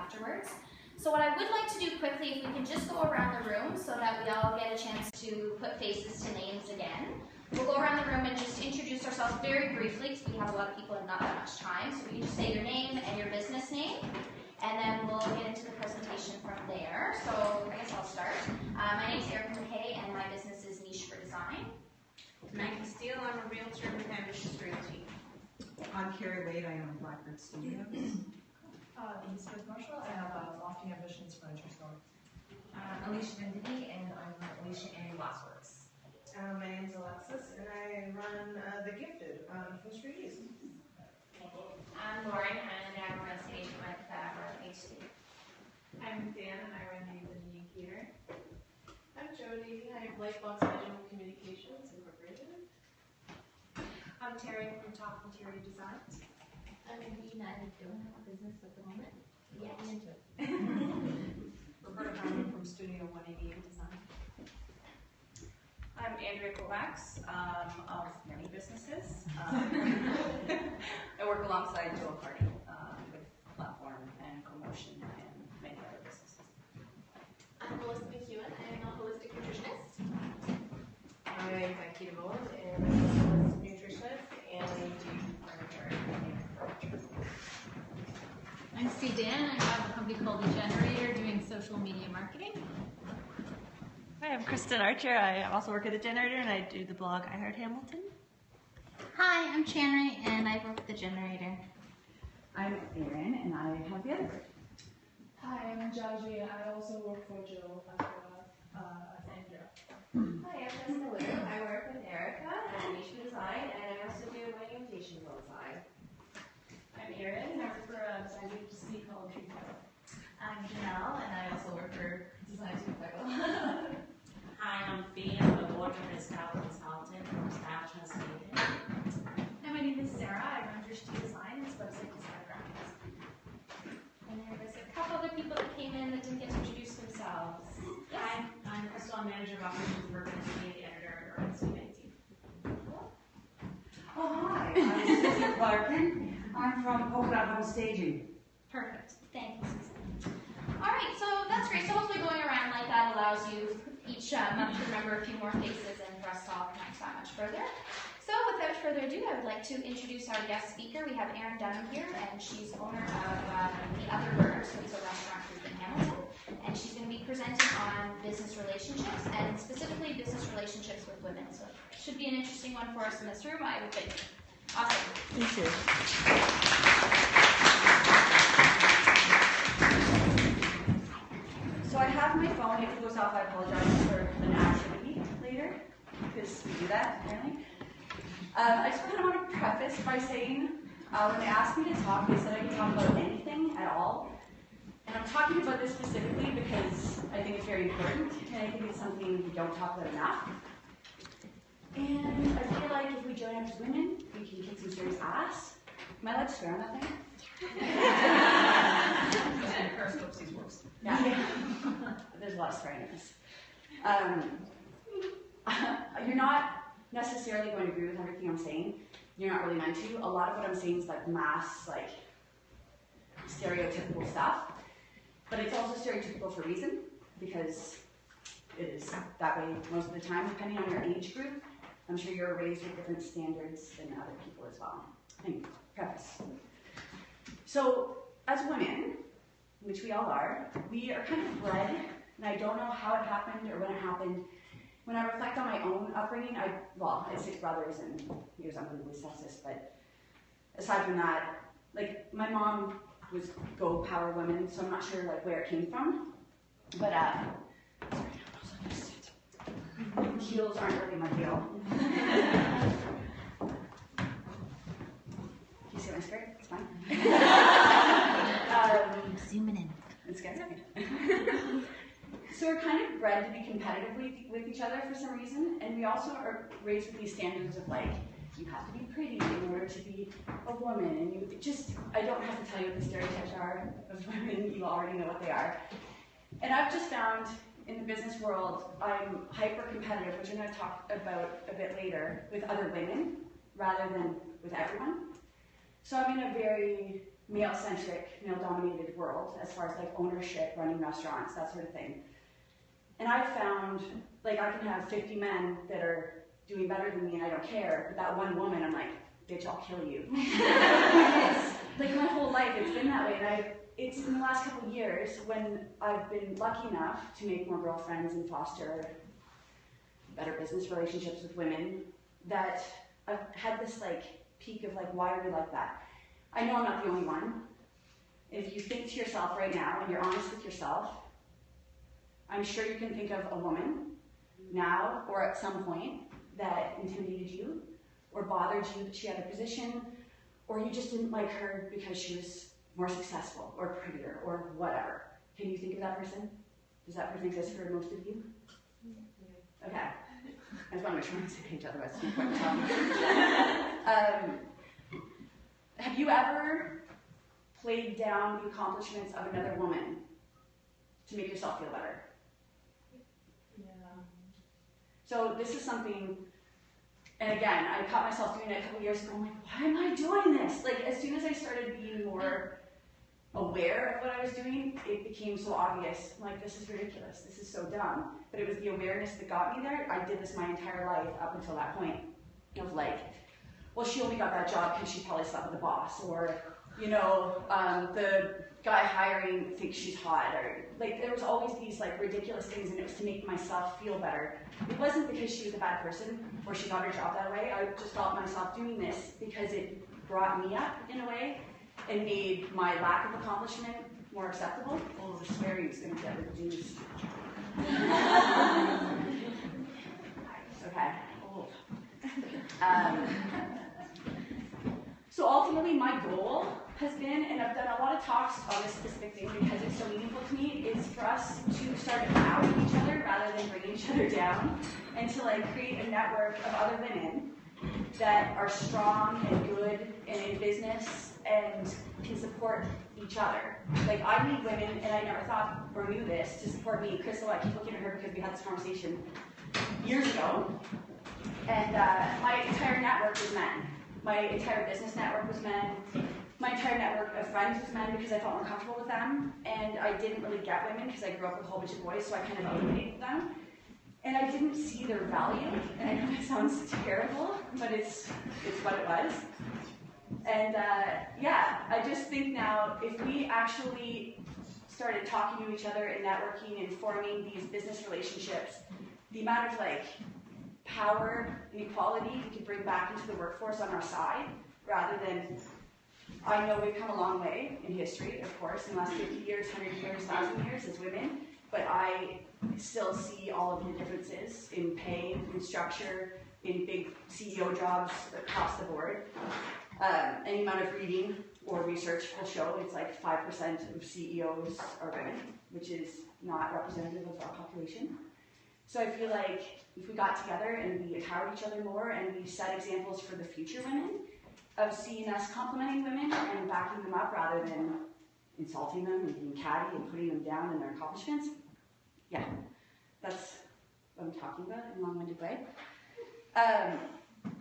afterwards. So what I would like to do quickly, if we can just go around the room so that we all get a chance to put faces to names again. We'll go around the room and just introduce ourselves very briefly because we have a lot of people and not that much time. So we can just say your name and your business name, and then we'll get into the presentation from there. So I guess I'll start. My name is Erin Dunham and my business is Niche for Design. Maggie Steele, I'm a realtor with Ambitious Realty. I'm Carrie Wade, I own Blackbird Studios. Elizabeth Marshall, I have a Lofty Ambitions furniture store. Alicia Vendini, and I'm Alicia and Glassworks. My name's Alexis, and I run The Gifted on King Street East. I'm Lauren, and I'm a real estate agent with HC. I'm Dan, and I run the Unique Theater. I'm Jody, I have Lightbox Digital Communications Incorporated. I'm Terry from Top Interior Designs. I'm Amy, and I don't have a business at the moment. Yeah, into it. Roberta Brown from Studio 188 Design. I'm Andrea Kovacs of many businesses. I work alongside Joel Hardy with platform and promotion and many other businesses. I'm Melissa McEwen, I am a holistic nutritionist. I'm Becky DeMold, and I'm a holistic nutritionist, and I do furniture and furniture. I'm Sue Dan. I have a company called The Generator doing social media marketing. Hi, I'm Kristen Archer. I also work at The Generator and I do the blog I Heart Hamilton. Hi, I'm Chanry and I work at The Generator. I'm Erin and I have the other group. Hi, I'm Jaji and I also work for Jill as well as Andrea. Hi, I'm Jessica Litter. I work with Erica at Niche for Design, and I also do wedding invitations on the side. I'm Erin, and I work for a design agency called Tree Pebble. I'm Janelle, and I also work for Design Tree Pebble. Hi, I'm Fee. I'm a wardrobe and style consultant from Style Transmedia. Hi, my name is Sarah. I run Drish Design and website design graphics. And there was a couple other people that came in that didn't get to introduce themselves. Hi, I'm Crystal. I'm manager of operations for the editor at Urban Magazine. Oh, hi, I'm Susan Clarkin. I'm from Polka Dot Home Staging. Perfect. Thank you, Susan. All right, so that's great. So hopefully going around like that allows you each month to remember a few more faces and for us to all connect that much further. So without further ado, I would like to introduce our guest speaker. We have Erin Dunham here, and she's owner of The Other Bird, so it's a restaurant group in Hamilton. And she's going to be presenting on business relationships, and specifically business relationships with women. So it should be an interesting one for us in this room, I would think. Awesome. Thank you. So I have my phone. If it goes off, I apologize for an activity later, because we do that apparently. I just kind of want to preface by saying, when they asked me to talk, they said I could talk about anything at all. And I'm talking about this specifically because I think it's very important, and I think it's something we don't talk about enough. And I feel like if we join up as women, we can kick some serious ass. Am I allowed to swear on that thing? And Periscope works. Yeah. There's a lot of swearing in this. You're not necessarily going to agree with everything I'm saying. You're not really meant to. A lot of what I'm saying is like mass, like stereotypical stuff. But it's also stereotypical for a reason, because it is that way most of the time, depending on your age group. I'm sure you're raised with different standards than other people as well. I think, preface. So, as women, which we all are, we are kind of bred, and I don't know how it happened or when it happened. When I reflect on my own upbringing, I have 6 brothers, and he was unbelievably sexist, but aside from that, like, my mom was go power women, so I'm not sure like where it came from. But heels aren't really my deal. You see my skirt? It's fine. Zooming in. It's good. So we're kind of bred to be competitive with each other for some reason, and we also are raised with these standards of like, you have to be pretty in order to be a woman, and you just, I don't have to tell you what the stereotypes are of women, you already know what they are. And I've just found in the business world, I'm hyper-competitive, which I'm going to talk about a bit later, with other women, rather than with everyone. So I'm in a very male-centric, male-dominated world as far as like ownership, running restaurants, that sort of thing. And I found, like, I can have 50 men that are doing better than me and I don't care, but that one woman, I'm like, bitch, I'll kill you. It's, like, my whole life, it's been that way. And it's in the last couple of years when I've been lucky enough to make more girlfriends and foster better business relationships with women that I've had this, like, peak of, like, why are we like that? I know I'm not the only one. If you think to yourself right now and you're honest with yourself, I'm sure you can think of a woman now or at some point that intimidated you or bothered you that she had a position, or you just didn't like her because she was more successful or prettier or whatever. Can you think of that person? Does that person exist for most of you? Okay. I just want to make sure we're on the same page, otherwise it's no point in talking. Have you ever played down the accomplishments of another woman to make yourself feel better? Yeah. So this is something, and again, I caught myself doing it a couple years ago. I'm like, why am I doing this? Like, as soon as I started being more aware of what I was doing, it became so obvious. I'm like, this is ridiculous. This is so dumb. But it was the awareness that got me there. I did this my entire life up until that point of like, well, she only got that job because she probably slept with the boss, or, you know, the guy hiring thinks she's hot, or like there was always these like ridiculous things, and it was to make myself feel better. It wasn't because she was a bad person or she got her job that way. I just felt myself doing this because it brought me up in a way and made my lack of accomplishment more acceptable. Oh, the swearing is going to get reduced. Okay. Oh. So ultimately, my goal has been, and I've done a lot of talks on this specific thing because it's so meaningful to me, is for us to start empowering each other rather than bringing each other down, and to like create a network of other women that are strong and good and in business and can support each other. Like, I need women, and I never thought or knew this, to support me. Crystal, I keep looking at her because we had this conversation years ago, and my entire network was men. My entire business network was men. My entire network of friends was men because I felt more comfortable with them, and I didn't really get women because I grew up with a whole bunch of boys, so I kind of eliminated them. And I didn't see their value, and I know that sounds terrible, but it's what it was. And yeah, I just think now, if we actually started talking to each other and networking and forming these business relationships, the amount of like power and equality we could bring back into the workforce on our side, rather than, I know we've come a long way in history, of course, in the last 50 years, 100 years, 1,000 years as women, but I still see all of the differences in pay, in structure, in big CEO jobs across the board. Any amount of reading or research will show it's like 5% of CEOs are women, which is not representative of our population. So I feel like if we got together and we empowered each other more and we set examples for the future women of seeing us complimenting women and backing them up rather than insulting them and being catty and putting them down in their accomplishments, yeah, that's what I'm talking about in a long-winded way.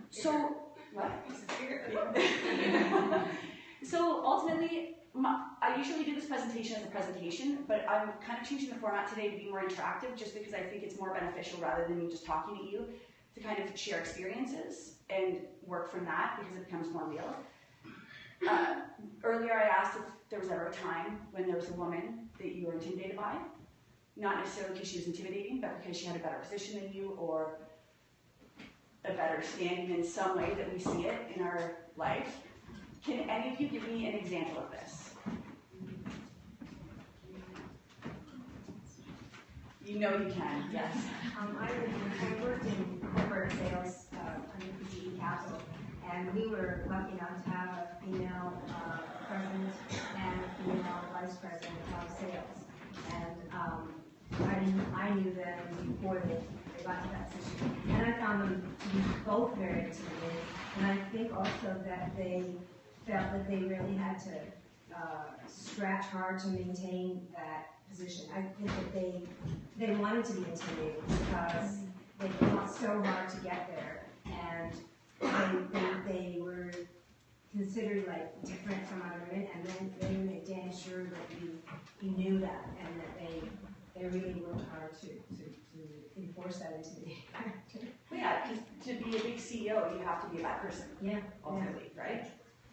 So, what? So ultimately, I usually do this presentation as a presentation, but I'm kind of changing the format today to be more interactive just because I think it's more beneficial rather than me just talking at you, to kind of share experiences and work from that because it becomes more real. Earlier I asked if there was ever a time when there was a woman that you were intimidated by, not necessarily because she was intimidating, but because she had a better position than you or a better standing in some way that we see it in our life. Can any of you give me an example of this? You know you can, yes. I worked in corporate sales under PCE Capital, and we were lucky enough to have a female president and a female vice president of sales. And I knew them before they got to that position. And I found them to be both very intimidating. And I think also that they felt that they really had to scratch hard to maintain that position. I think that they wanted to be intimidated because they fought so hard to get there, and they were considered like different from other women, and then you made damn sure that you knew that, and that they really worked hard to enforce that into the character. Well, yeah, because to be a big CEO, you have to be a bad person. Yeah. Ultimately, right?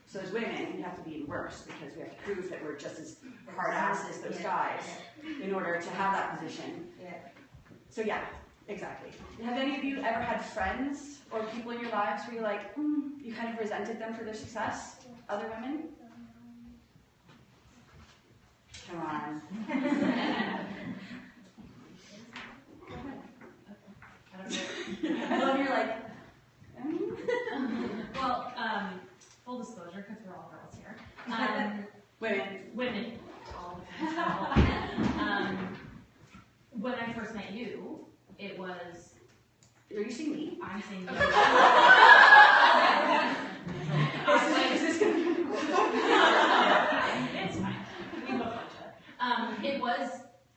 So as women, we have to be even worse because we have to prove that we're just as hard ass as those guys in order to have that position. Yeah. So yeah, exactly. Have any of you ever had friends or people in your lives where you're like, you kind of resented them for their success? Other women? Come on. I love you're like, Well, full disclosure, because we're all girls here. Women. All when I first met you, it was. Are you seeing me? I'm seeing you. It's fine. We both like it. It was.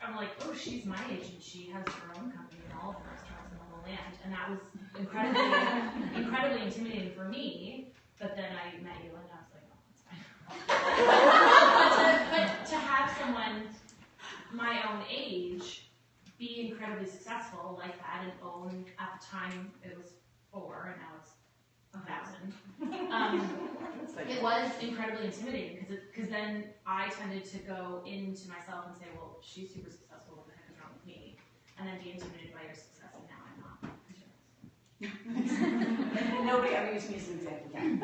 I'm like, oh, she's my age and she has her own company and all of the restaurants in the whole land, and that was incredibly intimidating for me. But then I met you and I was like, oh, it's fine. but to have someone my own age be incredibly successful like that and own, at the time it was 4 and now it's 1,000. It was incredibly intimidating because then I tended to go into myself and say, well, she's super successful, what the heck is wrong with me? And then be intimidated by your success, and now I'm not. Nobody ever used me as an example again.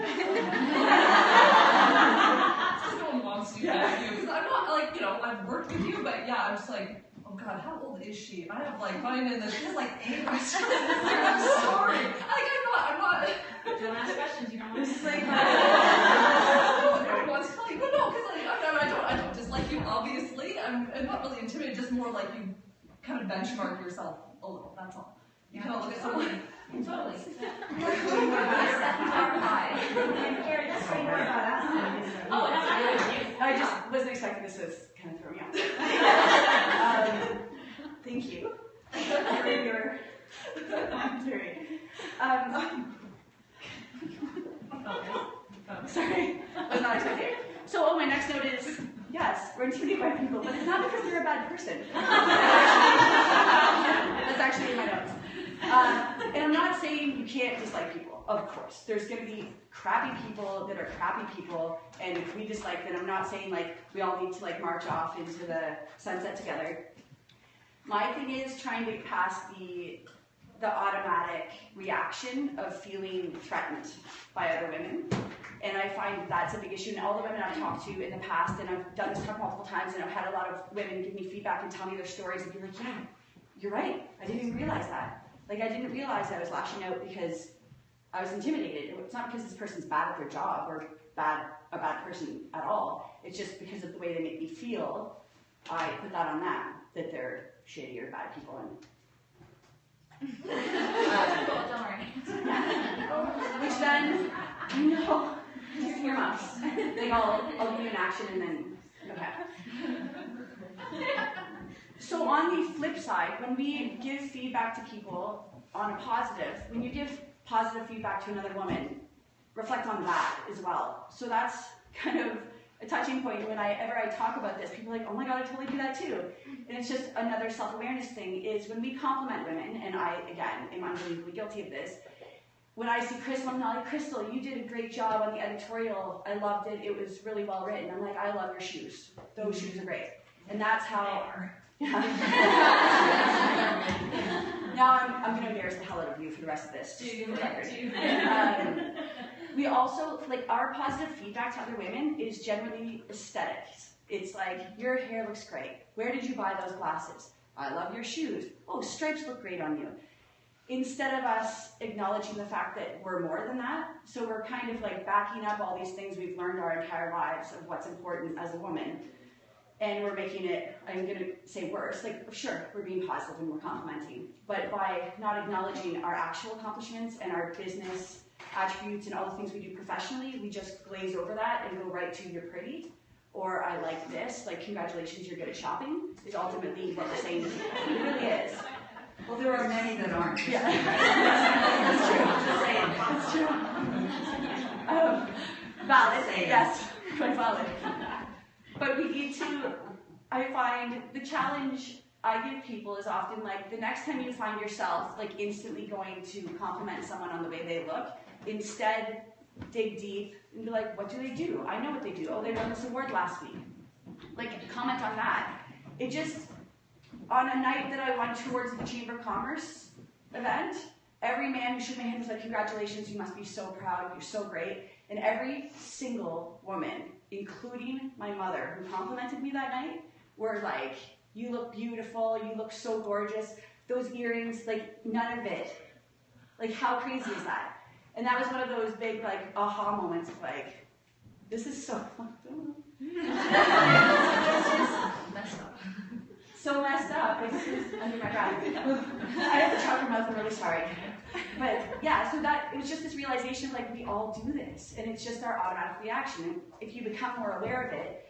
No one wants to use you, because I'm not, like, I've worked with you, but yeah, I'm just like, oh god, how old is she? I have like finding in this, she has like 8 restaurants. I'm sorry. I'm not. Don't ask questions, you don't want to. This is like, everyone's telling, but no, because I don't dislike you, obviously. I'm not really intimidated, just more like you kind of benchmark yourself a little, that's all. You kind of look at someone. Totally. I just wasn't expecting this to kind of throw me off. Thank you for your commentary. Sorry, was not expecting. So, my next note is, yes, we're intimidated by people, but it's not because they're a bad person. That's actually in my notes. And I'm not saying you can't dislike people, of course. There's going to be crappy people that are crappy people, and if we dislike them, I'm not saying like we all need to like march off into the sunset together. My thing is trying to get past the automatic reaction of feeling threatened by other women. And I find that's a big issue. And all the women I've talked to in the past, and I've done this talk multiple times, and I've had a lot of women give me feedback and tell me their stories and be like, yeah, you're right. I didn't even realize that. Like, I didn't realize I was lashing out because I was intimidated. It's not because this person's bad at their job or a bad person at all. It's just because of the way they make me feel. I put that on them, that they're shitty or bad people. And Don't worry. which then, just your mouths. Like I'll give you an action and then, okay. So on the flip side, when we give feedback to people on a positive, when you give positive feedback to another woman, reflect on that as well. So that's kind of a touching point. Whenever I talk about this, people are like, oh my god, I totally do that too. And it's just another self-awareness thing, is when we compliment women, and I, again, am unbelievably guilty of this, when I see Crystal, I'm like, Crystal, you did a great job on the editorial. I loved it. It was really well written. I'm like, I love your shoes. Those shoes are great. And that's how... Now I'm going to embarrass the hell out of you for the rest of this. We also, like, our positive feedback to other women is generally aesthetics. It's like, your hair looks great. Where did you buy those glasses? I love your shoes. Oh, stripes look great on you. Instead of us acknowledging the fact that we're more than that, so we're kind of like backing up all these things we've learned our entire lives of what's important as a woman. And we're making it, I'm going to say worse, like, sure, we're being positive and we're complimenting, but by not acknowledging our actual accomplishments and our business attributes and all the things we do professionally, we just glaze over that and go right to you're pretty, or I like this, like, congratulations, you're good at shopping, is ultimately what we're saying to people. It really is. Well, there are many that aren't. Yeah. That's true. Just saying. That's true. Valid, yes, quite valid. But we need to, I find the challenge I give people is often like the next time you find yourself like instantly going to compliment someone on the way they look, instead dig deep and be like, what do they do? I know what they do. Oh, they won this award last week. Like, comment on that. It just, on a night that I went towards the Chamber of Commerce event, every man who shook my hand was like, congratulations, you must be so proud, you're so great. And every single woman, including my mother, who complimented me that night, were like, you look beautiful, you look so gorgeous. Those earrings, like, none of it. Like, how crazy is that? And that was one of those big, like, aha moments of like, this is so Messed up. so messed up. It's under my breath. I have a chocolate mouth, I'm really sorry. But yeah, so that, it was just this realization of like, we all do this, and it's just our automatic reaction. And if you become more aware of it,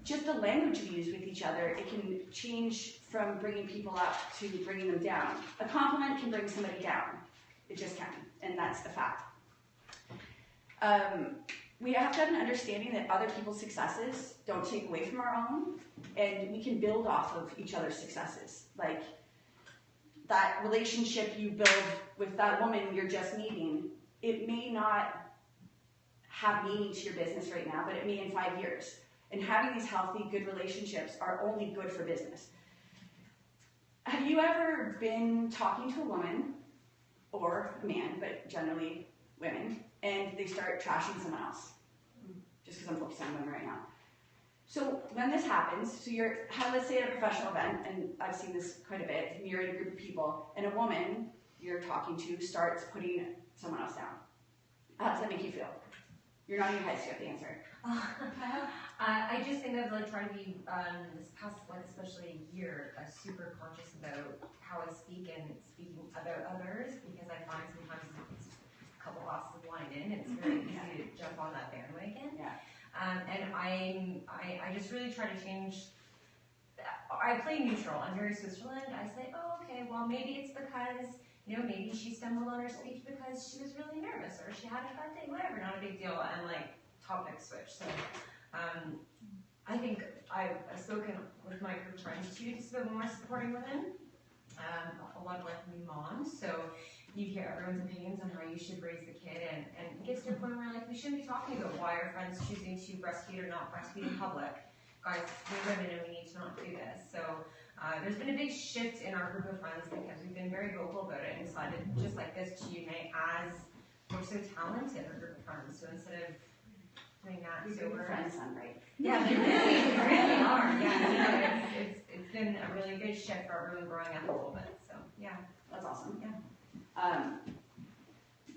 just the language we use with each other, it can change from bringing people up to bringing them down. A compliment can bring somebody down. It just can, and that's the fact. We have to have an understanding that other people's successes don't take away from our own, and we can build off of each other's successes. Like, that relationship you build with that woman you're just meeting, it may not have meaning to your business right now, but it may in 5 years. And having these healthy, good relationships are only good for business. Have you ever been talking to a woman, or a man, but generally women, and they start trashing someone else? Just because I'm focused on women right now. So when this happens, so you're, let's say at a professional event, and I've seen this quite a bit, and you're in a group of people, and a woman you're talking to starts putting someone else down. How does that make you feel? You're nodding your head, so you have to answer. I just think I've like tried to be this past like especially year super conscious about how I speak and speaking about others, because I find sometimes it's a couple glasses of wine in, it's very easy to jump on that bandwagon. Yeah. And I just really try to change. I play neutral. I'm very Switzerland. I say, oh, okay, well maybe it's because, you know, maybe she stumbled on her speech because she was really nervous or she had a bad day, whatever, not a big deal. And like topic switch. So I think I've spoken with my group of friends too, just about more supporting women. A lot of like new moms. So you hear everyone's opinions on how you should raise the kid, and it gets to a point where like we shouldn't be talking about why our friends choosing to breastfeed or not breastfeed in public. Guys, we're women and we need to not do this. So there's been a big shift in our group of friends because we've been very vocal about it and decided just like this to unite as we're so talented, our group of friends. So instead of doing that, so we're friends on right. Yeah, they really are. Yeah, you know, it's been a really good shift for everyone growing up a little bit. So yeah, that's awesome. Yeah.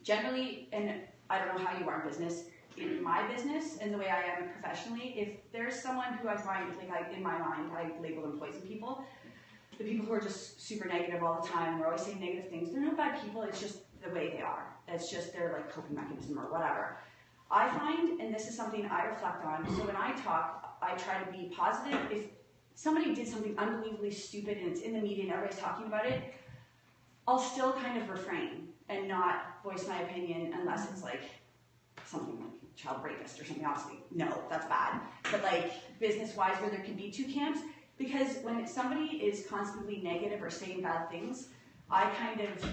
Generally, and I don't know how you are in business, in my business and the way I am professionally, if there's someone who I find, like in my mind, I label them poison people, the people who are just super negative all the time, we're always saying negative things, they're not bad people, it's just the way they are. It's just their like coping mechanism or whatever. I find, and this is something I reflect on, so when I talk, I try to be positive. If somebody did something unbelievably stupid and it's in the media and everybody's talking about it, I'll still kind of refrain and not voice my opinion unless it's like something like child rapist or something. Obviously, no, that's bad. But like business-wise, where there can be two camps, because when somebody is constantly negative or saying bad things, I kind of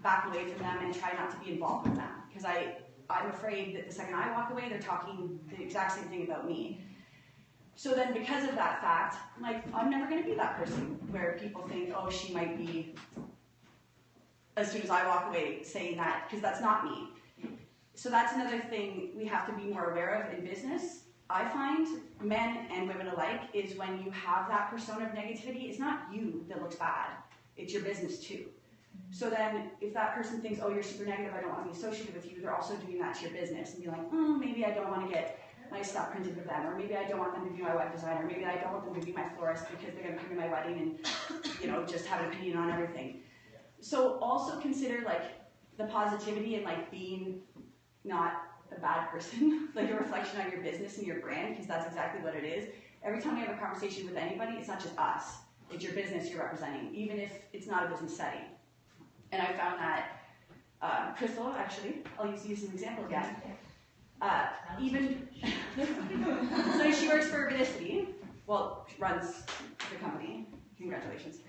back away from them and try not to be involved with them, because I'm afraid that the second I walk away, they're talking the exact same thing about me. So then because of that fact, like, I'm never going to be that person where people think, oh, she might be, as soon as I walk away, saying that, because that's not me. So that's another thing we have to be more aware of in business. I find, men and women alike, is when you have that persona of negativity, it's not you that looks bad, it's your business too. So then, if that person thinks, oh, you're super negative, I don't want to be associated with you, they're also doing that to your business, and be like, maybe I don't want to get my stuff printed with them, or maybe I don't want them to be my web designer, maybe I don't want them to be my florist because they're going to come to my wedding and, you know, just have an opinion on everything. So also consider, like, the positivity and, like, being not a bad person, like a reflection on your business and your brand, because that's exactly what it is. Every time we have a conversation with anybody, it's not just us, it's your business you're representing, even if it's not a business setting. And I found that, Crystal, actually, I'll use you as an example again. Even, so she works for Urbidicity, well, she runs the company, congratulations.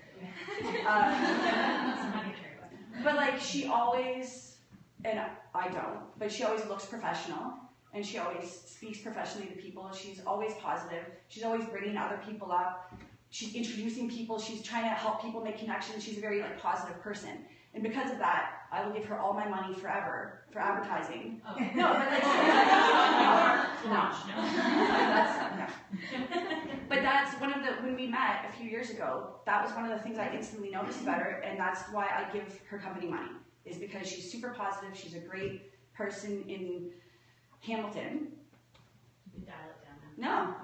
But like she always, and I don't, but she always looks professional, and she always speaks professionally to people. She's always positive. She's always bringing other people up. She's introducing people. She's trying to help people make connections. She's a very like positive person. And because of that, I will give her all my money forever for advertising. Oh. No, but like, But that's one of the, when we met a few years ago, that was one of the things I instantly noticed about her, and that's why I give her company money, is because she's super positive. She's a great person in Hamilton. You can dial it down. No.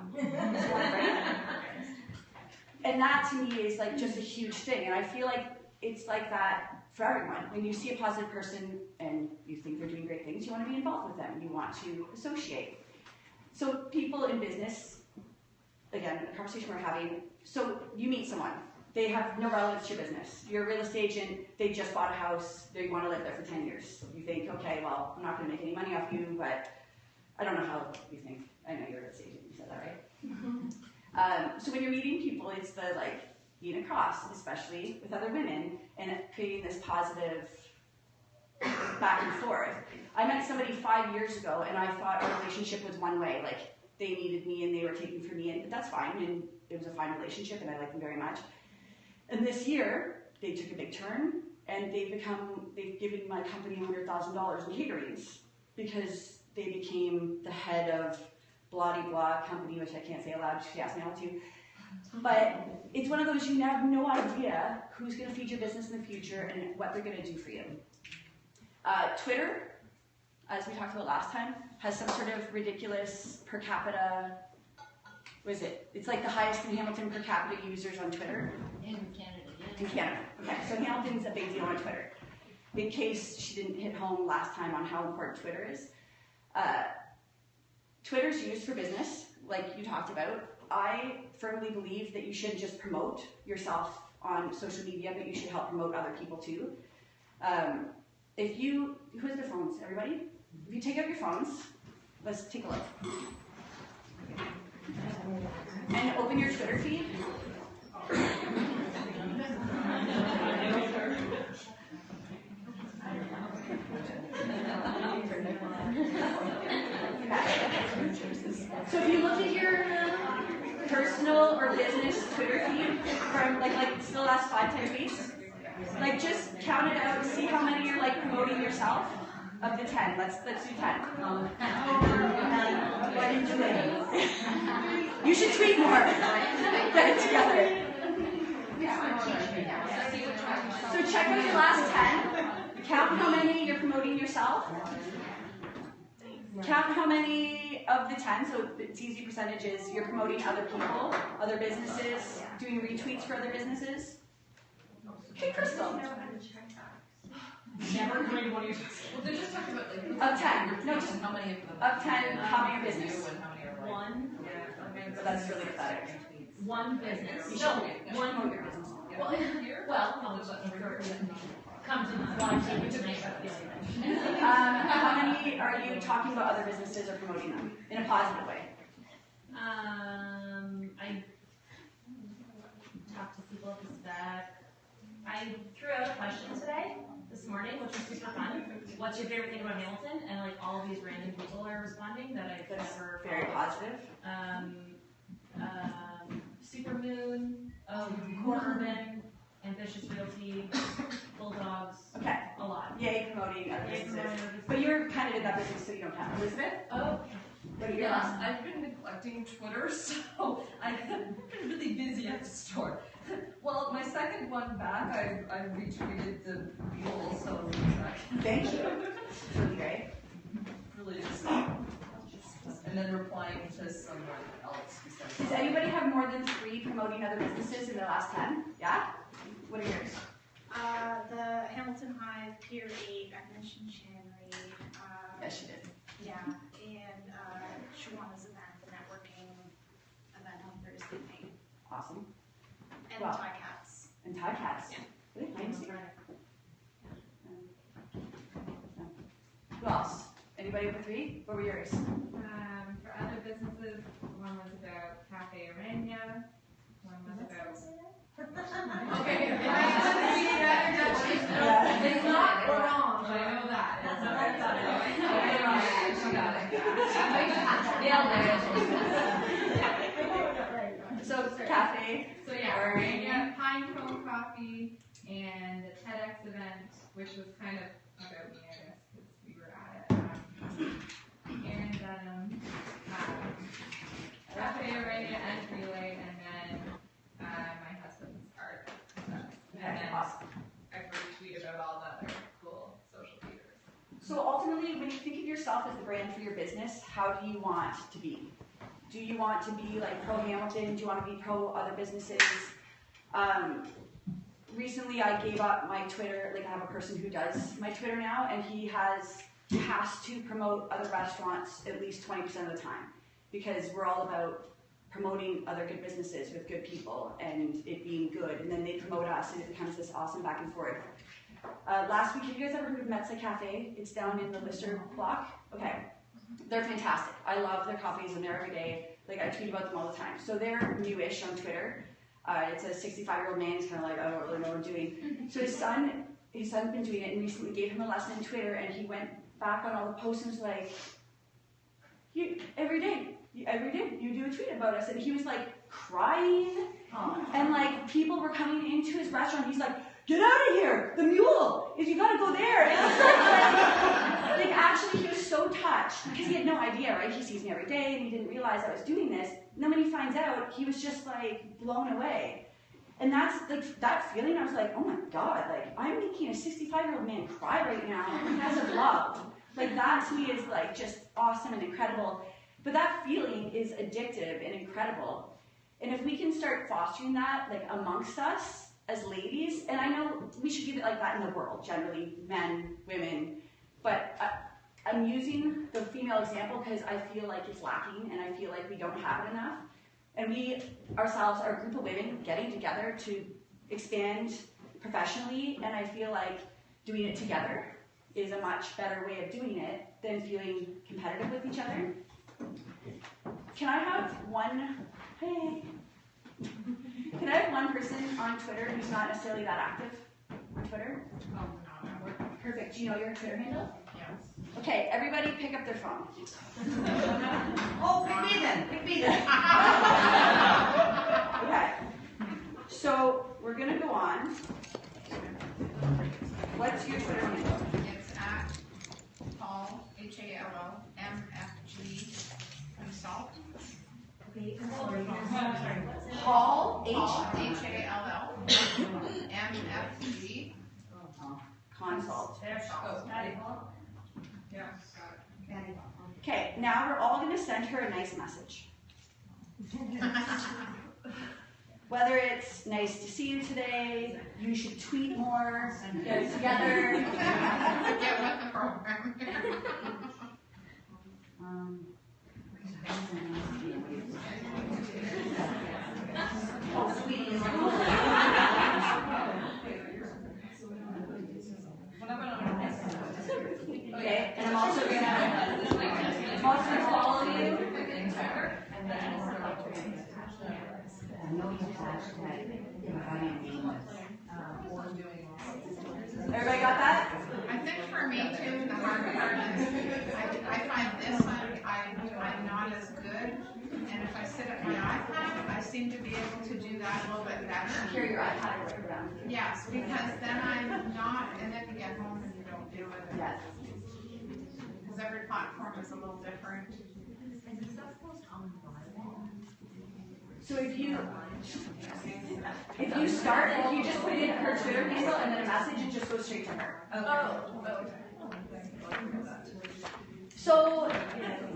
And that to me is like just a huge thing, and I feel like it's like that for everyone. When you see a positive person and you think they're doing great things, you want to be involved with them. You want to associate. So people in business, again, the conversation we're having, so you meet someone. They have no relevance to your business. You're a real estate agent. They just bought a house. They want to live there for 10 years. You think, okay, well, I'm not going to make any money off you, but I don't know how you think. I know you're a real estate agent. You said that, right? Mm-hmm. So when you're meeting people, it's the like being across, especially with other women, and creating this positive back and forth. I met somebody 5 years ago, and I thought our relationship was one way. Like they needed me, and they were taking for me, and that's fine. And it was a fine relationship, and I like them very much. And this year, they took a big turn, and they've given my company $100,000 in caterings because they became the head of blah-de-blah company, which I can't say aloud. She asked me how to. But it's one of those, you have no idea who's going to feed your business in the future and what they're going to do for you. Twitter, as we talked about last time, has some sort of ridiculous per capita, what is it? It's like the highest in Hamilton per capita users on Twitter. In Canada, yeah. In Canada. Okay, so Hamilton's a big deal on Twitter. In case she didn't hit home last time on how important Twitter is. Twitter's used for business, like you talked about. I firmly believe that you shouldn't just promote yourself on social media, but you should help promote other people too. Who has their phones, everybody? If you take out your phones, let's take a look. And open your Twitter feed. So if you look at your personal or business Twitter feed from like still last 5-10 weeks, like just count it out and see how many you're like promoting yourself. Of the 10, let's do 10. Why didn't you wait? You should tweet more. Get it together. So check out your last 10. Count how many you're promoting yourself. Count how many of the 10, so it's easy percentages, you're promoting other people, other businesses, doing retweets for other businesses. Okay, Crystal. Never doing what you're talking about. Well, they're just talking about like of 10. No, just how many of them? Of 10, how many are business? And how many are like, One. Yeah. But that's really pathetic. One business. You should promote your business. Well, come to one team, which is nice. How many are you talking about other businesses or promoting them in a positive way? I talked to people at the spec. I threw out a question today, this morning, which was super fun. What's your favorite thing about Hamilton? And like all of these random people are responding that I've never very positive. Supermoon, Core Urban, Ambitious Realty, Bulldogs. Okay. A lot. Yay, promoting other businesses. But you're kind of in that business, so you don't count. Elizabeth? Oh. What are you Yes, I've been neglecting Twitter, so I've been really busy at the store. Well, my second one back, I retweeted the Mule, so thank you. It's really great. Really just, and then replying to someone else who said. Does anybody have more than 3 promoting other businesses in the last 10? Yeah? What are yours? The Hamilton Hive, Pier 8, I mentioned Chanry. Yes, she did. Yeah, and Shawana's event, the networking event on Thursday night. Awesome. And Thai Cats. And Thai Cats. Yeah. Really? Nice. Who else? Anybody over 3? What were yours? For other businesses, one was about Cafe Arena, one was about... Okay, it's not wrong, I know that. So cafe. So yeah, Arena, Pine Cone Coffee, and the TEDx event, which was kind of about me, I guess, because we were at it. Erin Dunham, Cafe Arena and Relay, and then my husband's art. And then I retweet about all the other cool social leaders. So ultimately, when you think of yourself as the brand for your business, how do you want to be? Do you want to be like pro Hamilton? Do you want to be pro other businesses? Recently, I gave up my Twitter. Like I have a person who does my Twitter now, and he has to promote other restaurants at least 20% of the time, because we're all about promoting other good businesses with good people and it being good, and then they promote us, and it becomes this awesome back and forth. Last week, have you guys ever heard of Metza Cafe? It's down in the Lister block. Okay. They're fantastic. I love their coffees. I'm there every day. Like, I tweet about them all the time. So they're newish on Twitter. It's a 65-year-old man. He's kind of like, I don't really know what I'm doing. So his son's been doing it and recently gave him a lesson in Twitter, and he went back on all the posts and was like, every day you do a tweet about us. And he was like crying. And like people were coming into his restaurant. He's like, get out of here, the Mule, if you gotta go there. Like actually he was so touched because he had no idea, right? He sees me every day and he didn't realize I was doing this. And then when he finds out, he was just like blown away. And that's like that feeling, I was like, oh my God, like I'm making a 65-year-old man cry right now because of love. Like that to me is like just awesome and incredible. But that feeling is addictive and incredible. And if we can start fostering that like amongst us as ladies, and I know we should give it like that in the world, generally, men, women, but I'm using the female example because I feel like it's lacking and I feel like we don't have it enough. And we ourselves are a group of women getting together to expand professionally, and I feel like doing it together is a much better way of doing it than feeling competitive with each other. Can I have one, hey, can I have one person on Twitter who's not necessarily that active on Twitter? Oh, no. Perfect. Do you know your Twitter handle? Yes. Okay, everybody pick up their phone. Oh, pick me then. Pick me then. Okay. So we're going to go on. What's your Twitter handle? It's at Paul, HALLMFG Consult. Okay, I'm sorry. Paul, HALL MFG Consult. Yeah. Okay, now we're all going to send her a nice message. Whether it's nice to see you today, you should tweet more, get it together. Get with the program. Oh, sweetie. Okay, and I'm also gonna follow you. Everybody got that? I think for me too, the hard part is I find this I'm not as good, and if I sit at my iPad, I seem to be able to do that a little bit better. Carry your iPad right around. Yes, because then I'm not, and then you get home and you don't do it. Yes. Because every platform is a little different. So if you just put in her Twitter handle and then a message, it just goes straight to her. Okay. So,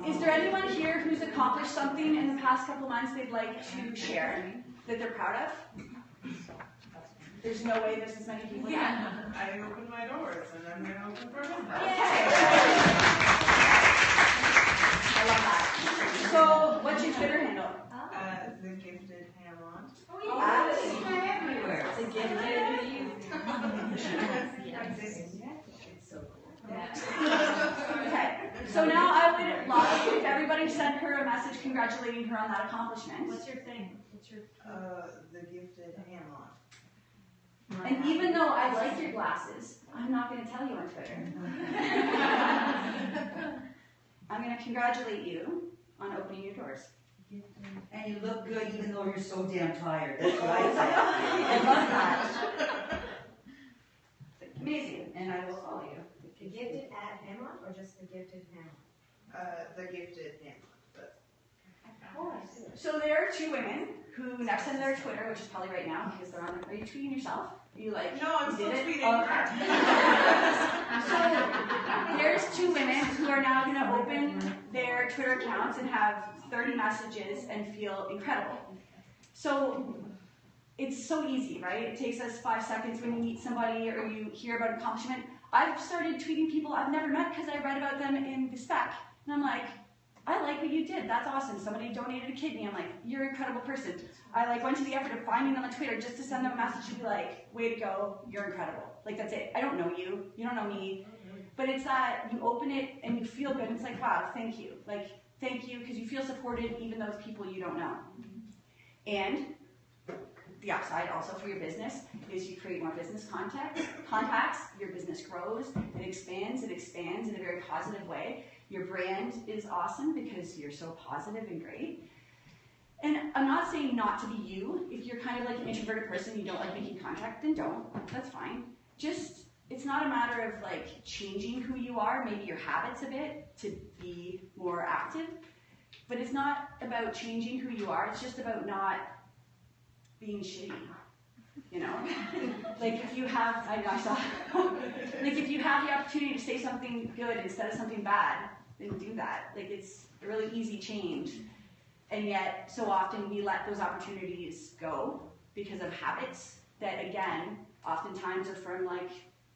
is there anyone here who's accomplished something in the past couple months they'd like to share that they're proud of? There's no way there's as many people. Yeah. I opened my doors and I'm going to open for them. Okay. I love that. So, what's your Twitter handle? The Gifted Hamlin. Everywhere. The Gifted. It's so cool. Okay. So if everybody sent her a message congratulating her on that accomplishment. What's your thing? What's your The gifted ham-on. And even though I like your glasses, I'm not going to tell you on Twitter. I'm going to congratulate you on opening your doors. And you look good even though you're so damn tired. That's what I say. I love that. Amazing, and I will follow you. The gifted at Hamon or just the gifted Hamon? The gifted ham-on. So there are two women who, next to their Twitter, which is probably right now because they're on. Are you tweeting yourself? You like? No, I'm you still did it? tweeting. Oh, okay. So there's two women who are now going to open their Twitter accounts and have 30 messages and feel incredible. So it's so easy, right? It takes us 5 seconds when you meet somebody or you hear about an accomplishment. I've started tweeting people I've never met because I read about them in the spec. And I'm like, I like what you did. That's awesome. Somebody donated a kidney. I'm like, you're an incredible person. I like went to the effort of finding them on Twitter just to send them a message and be like, way to go. You're incredible. Like, that's it. I don't know you. You don't know me. But it's that you open it and you feel good. And it's like, wow, thank you. Like, thank you because you feel supported even though it's people you don't know. And the upside also for your business is you create more business contacts, your business grows, it expands in a very positive way. Your brand is awesome because you're so positive and great. And I'm not saying not to be you. If you're kind of like an introverted person, you don't like making contact, then don't. That's fine. Just, it's not a matter of like changing who you are, maybe your habits a bit to be more active. But it's not about changing who you are, it's just about not being shitty, you know? Like if you have, like if you have the opportunity to say something good instead of something bad, then do that. Like it's a really easy change. And yet, so often we let those opportunities go because of habits that, again, oftentimes are from like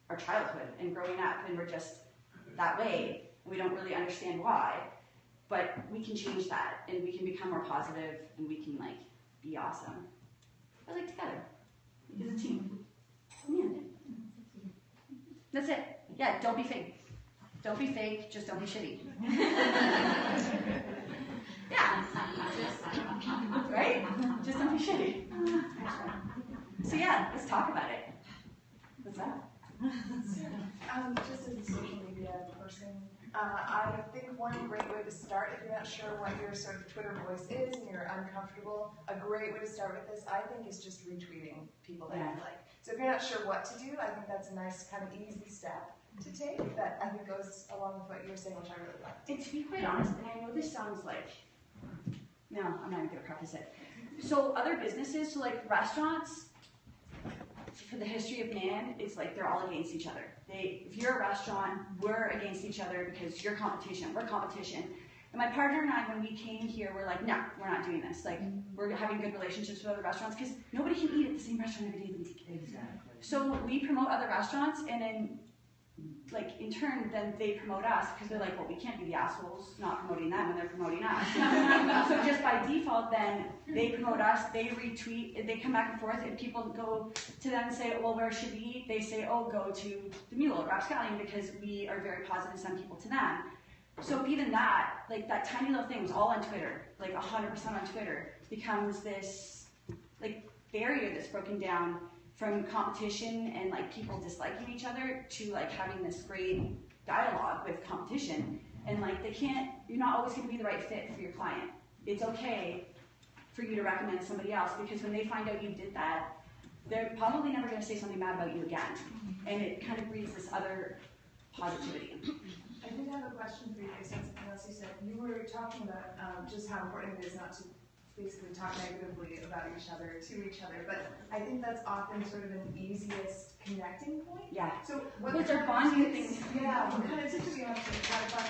our childhood and growing up, and we're just that way, and we don't really understand why. But we can change that, and we can become more positive, and we can like be awesome. I like together, as a team. Yeah. That's it. Yeah, don't be fake. Don't be fake, just don't be shitty. Yeah. Right? Just don't be shitty. So yeah, let's talk about it. What's that? Just as a social media person, I think one great way to start, if you're not sure what your sort of Twitter voice is and you're uncomfortable, a great way to start with this, I think, is just retweeting people that you like. So if you're not sure what to do, I think that's a nice kind of easy step to take that I think goes along with what you were saying, which I really like. And to be quite honest, and I know this sounds like, no, I'm not even going to preface it. So other businesses, so like restaurants, for the history of man, it's like they're all against each other. If you're a restaurant, we're against each other because you're competition, we're competition. And my partner and I, when we came here, we're like, no, we're not doing this. Like, we're having good relationships with other restaurants because nobody can eat at the same restaurant every day of the week. Exactly. So we promote other restaurants, and then like in turn, then they promote us because they're like, well, we can't be the assholes not promoting them when they're promoting us. So just by default, then they promote us, they retweet, they come back and forth, and people go to them and say, well, where should we eat? They say, oh, go to the Mule, Rapscallion, because we are very positive to send people to them. So even that, like that tiny little thing was all on Twitter, like 100% on Twitter, becomes this like barrier that's broken down from competition and like people disliking each other to like having this great dialogue with competition. And like you're not always going to be the right fit for your client. It's okay for you to recommend somebody else because when they find out you did that, they're probably never going to say something bad about you again. And it kind of breeds this other positivity. I did have a question for you based on something else you said. You were talking about just how important it is not to basically talk negatively about each other to each other, but I think that's often sort of an easiest connecting point. Yeah. So what's our bonding thing? Yeah, what kind of tips do we have to try to find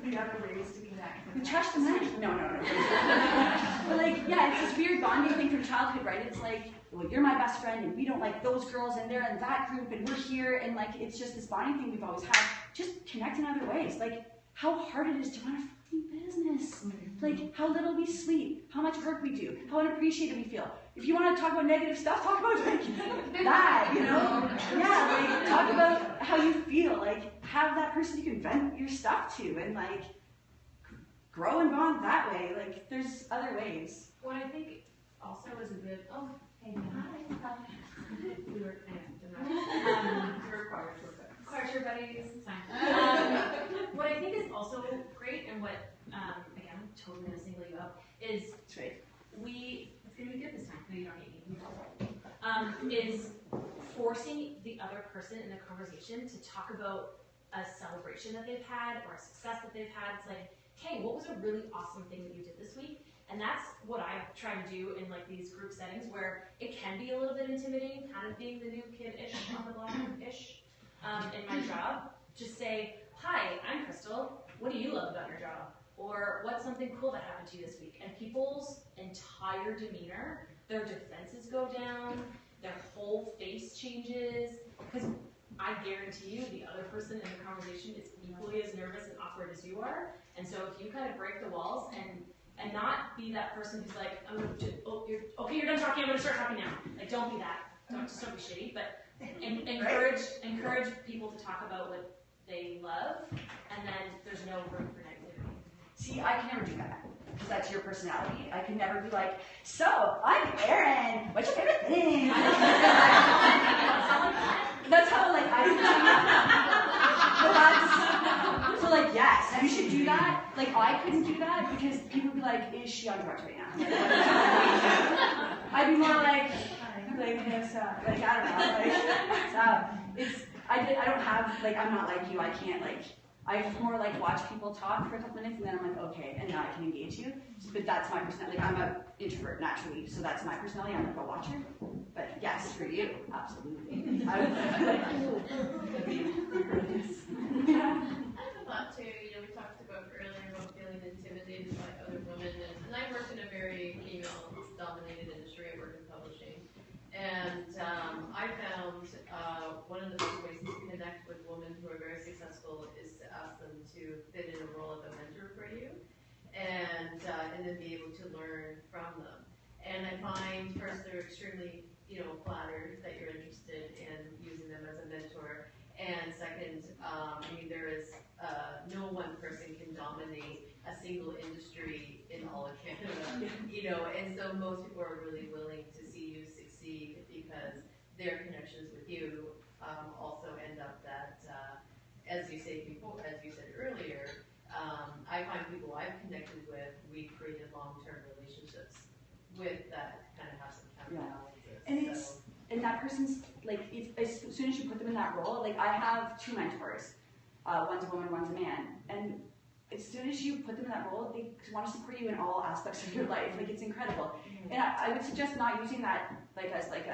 the other ways to connect? We trash the money. No. But like, yeah, it's this weird bonding thing from childhood, right? It's like, well, you're my best friend, and we don't like those girls, and they're in that group, and we're here, and like, it's just this bonding thing we've always had. Just connect in other ways. Like, how hard it is to run a business. Like how little we sleep, how much work we do, how unappreciated we feel. If you want to talk about negative stuff, talk about like that, you know? Yeah, like talk about how you feel. Like have that person you can vent your stuff to and like grow and bond that way. Like there's other ways. What I think also is a good, oh, hey, hi. We were, We're required to work. Culture buddies, it's fine. What I think is also great, and what, again, I'm totally gonna single you out, is it's gonna be good this time. No, you don't hate me. Is forcing the other person in the conversation to talk about a celebration that they've had or a success that they've had. It's like, hey, what was a really awesome thing that you did this week? And that's what I try to do in like these group settings where it can be a little bit intimidating, kind of being the new kid-ish on the block-ish in my job. Just say, hi, I'm Crystal. What do you love about your job? Or what's something cool that happened to you this week? And people's entire demeanor, their defenses go down, their whole face changes, because I guarantee you the other person in the conversation is equally as nervous and awkward as you are. And so if you kind of break the walls and not be that person who's like, you're done talking, I'm gonna start talking now. Like, don't be that. Don't be shitty, but encourage people to talk about what they love, and then there's no room for negativity. See, I can never do that, because that's your personality. I can never be like, so, I'm Erin, what's your favorite thing? That's how, like, I can do. So, like, yes, you should do that. Like, I couldn't do that, because people would be like, is she on drugs right now? I'd be more like this, like, I don't know, like, I don't have, like, I'm not like you, I can't, like, I more, like, watch people talk for a couple minutes, and then I'm like, okay, and now I can engage you, but that's my personality, like, I'm an introvert naturally, so that's my personality, I'm like a watcher, but yes, for you, absolutely. I would like, I have a thought too, we talked about earlier about feeling intimidated by other women, and I work in a very female-dominated industry, I work in publishing. And I found one of the best ways to connect with women who are very successful is to ask them to fit in a role of a mentor for you, and then be able to learn from them. And I find first they're extremely flattered that you're interested in using them as a mentor, and second, there is no one person can dominate a single industry in all of Canada, and so most people are really willing to see you succeed because their connections with you also end up that, as you said earlier, I find people I've connected with, we've created long-term relationships with that kind of have some counterbalances. And that person's, like, as soon as you put them in that role, like, I have 2 mentors. One's a woman, one's a man. And as soon as you put them in that role, they want to support you in all aspects of your life. Like, it's incredible. And I would suggest not using that, like, as, like,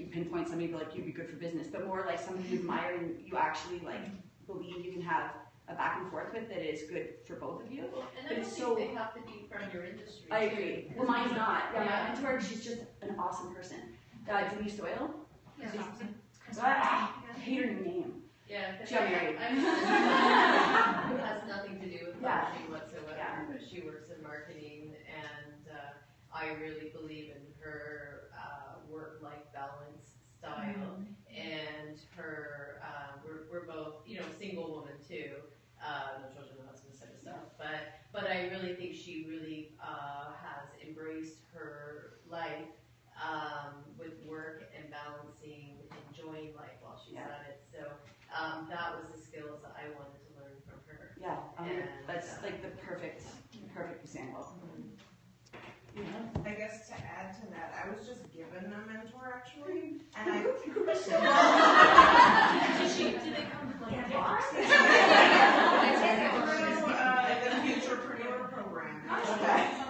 you pinpoint somebody, like, you'd be good for business, but more like somebody you admire and you actually, like, believe you can have a back and forth with that is good for both of you. Well, and I don't think they have to be from your industry. I agree. Well, mine's not. Yeah, my mentor, she's just an awesome person. Denise Doyle. Yeah. I hate her name. Yeah, she got married. It has nothing to do with publishing whatsoever. Yeah. But she works in marketing, and I really believe in her work-life balance style, and her. We're both, single woman too. No children, no husband, sort of stuff. But I really think she really has embraced her life with work and balancing, enjoying life while she's at it. So that was the skills that I wanted to learn from her. Yeah, that's like the perfect example. I guess to add to that, I was just given a mentor actually, and I. Did they come with like a box? The Futurepreneur program,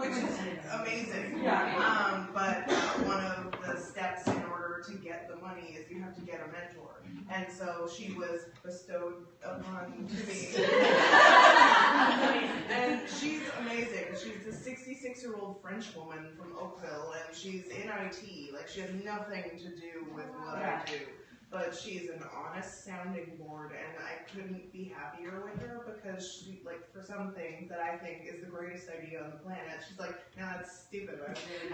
which is amazing. Yeah. But one of the steps in order to get the money is you have to get a mentor, and so she was bestowed upon to me. And she's amazing. She's a 66-year-old French woman from Oakville, and she's in IT. Like, she has nothing to do with what I do. But she's an honest sounding board, and I couldn't be happier with her because she, like, for some things that I think is the greatest idea on the planet, she's like, no, that's stupid. I really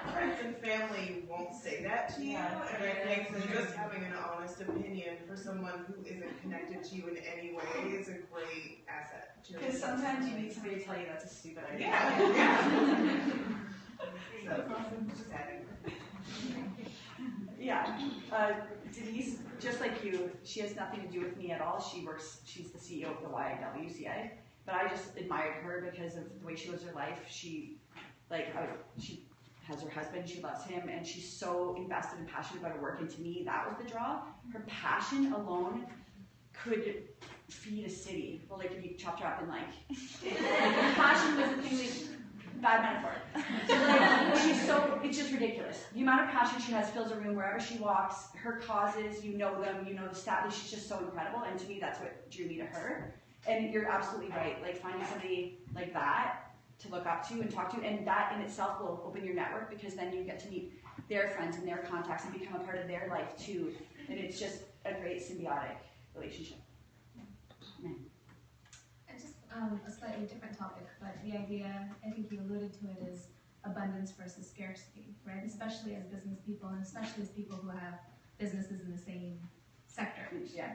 like, friends and family won't say that to you, and I think like just having an honest opinion for someone who isn't connected to you in any way is a great asset. Because sometimes you need somebody to tell you that's a stupid idea. Yeah. So, just adding. Yeah. Denise, just like you, she has nothing to do with me at all. She's the CEO of the YWCA. But I just admired her because of the way she lives her life. She has her husband, she loves him, and she's so invested and passionate about her work. And to me, that was the draw. Her passion alone could feed a city. Well, like if you chopped her up in like, her passion was the thing that, bad metaphor. So like, it's just ridiculous. The amount of passion she has fills a room wherever she walks. Her causes, you know them, you know the status. She's just so incredible. And to me, that's what drew me to her. And you're absolutely right. Like finding somebody like that to look up to and talk to, and that in itself will open your network, because then you get to meet their friends and their contacts and become a part of their life too. And it's just a great symbiotic relationship. And just a slightly different topic, but the idea, I think you alluded to it, is abundance versus scarcity, right? Especially as business people, and especially as people who have businesses in the same sector. Yeah.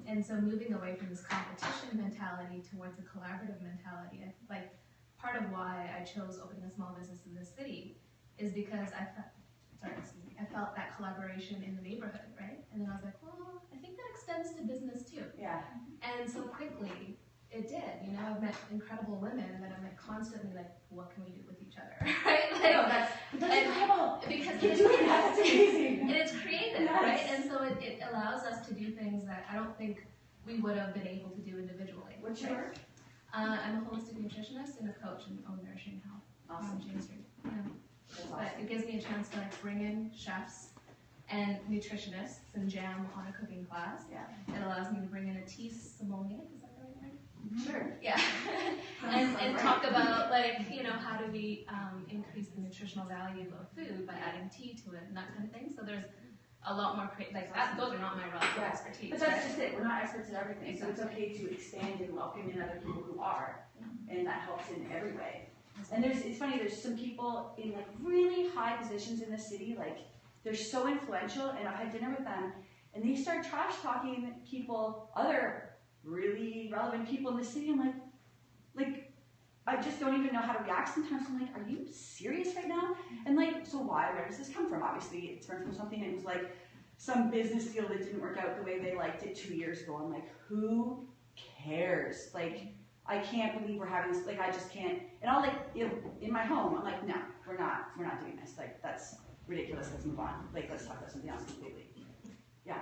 And so moving away from this competition mentality towards a collaborative mentality, like part of why I chose opening a small business in this city is because I felt that collaboration in the neighborhood, right? And then I was like, well, I think that extends to business too. Yeah. And so quickly, it did. You know, I've met incredible women that I'm like constantly like, what can we do with each other, right? Like, no, that's incredible. Because that's amazing. And it's creative, Yes. right? And so it allows us to do things that I don't think we would have been able to do individually. What's your work? I'm a holistic nutritionist and a coach in own nourishing health on James Street. Yeah. But it gives me a chance to like bring in chefs and nutritionists and jam on a cooking class. Yeah. It allows me to bring in a tea sommelier. Is that the right word? Sure. Yeah. and talk about like, you know, how do we increase the nutritional value of food by adding tea to it and that kind of thing. So there's a lot more those are not my realm of expertise. But that's just it. We're not experts at everything, so it's okay to expand and welcome in other people who are, and that helps in every way. And it's funny. There's some people in like really high positions in the city, like they're so influential, and I've had dinner with them, and they start trash talking people, other really relevant people in the city. I'm like I just don't even know how to react sometimes. I'm like, are you serious right now? And like, so why? Where does this come from? Obviously, it's from something. It was like some business deal that didn't work out the way they liked it 2 years ago. I'm like, who cares? Like, I can't believe we're having this. Like, I just can't. And I'll like, in my home, I'm like, no, we're not doing this. Like, that's ridiculous. Let's move on. Like, let's talk about something else completely. Yeah.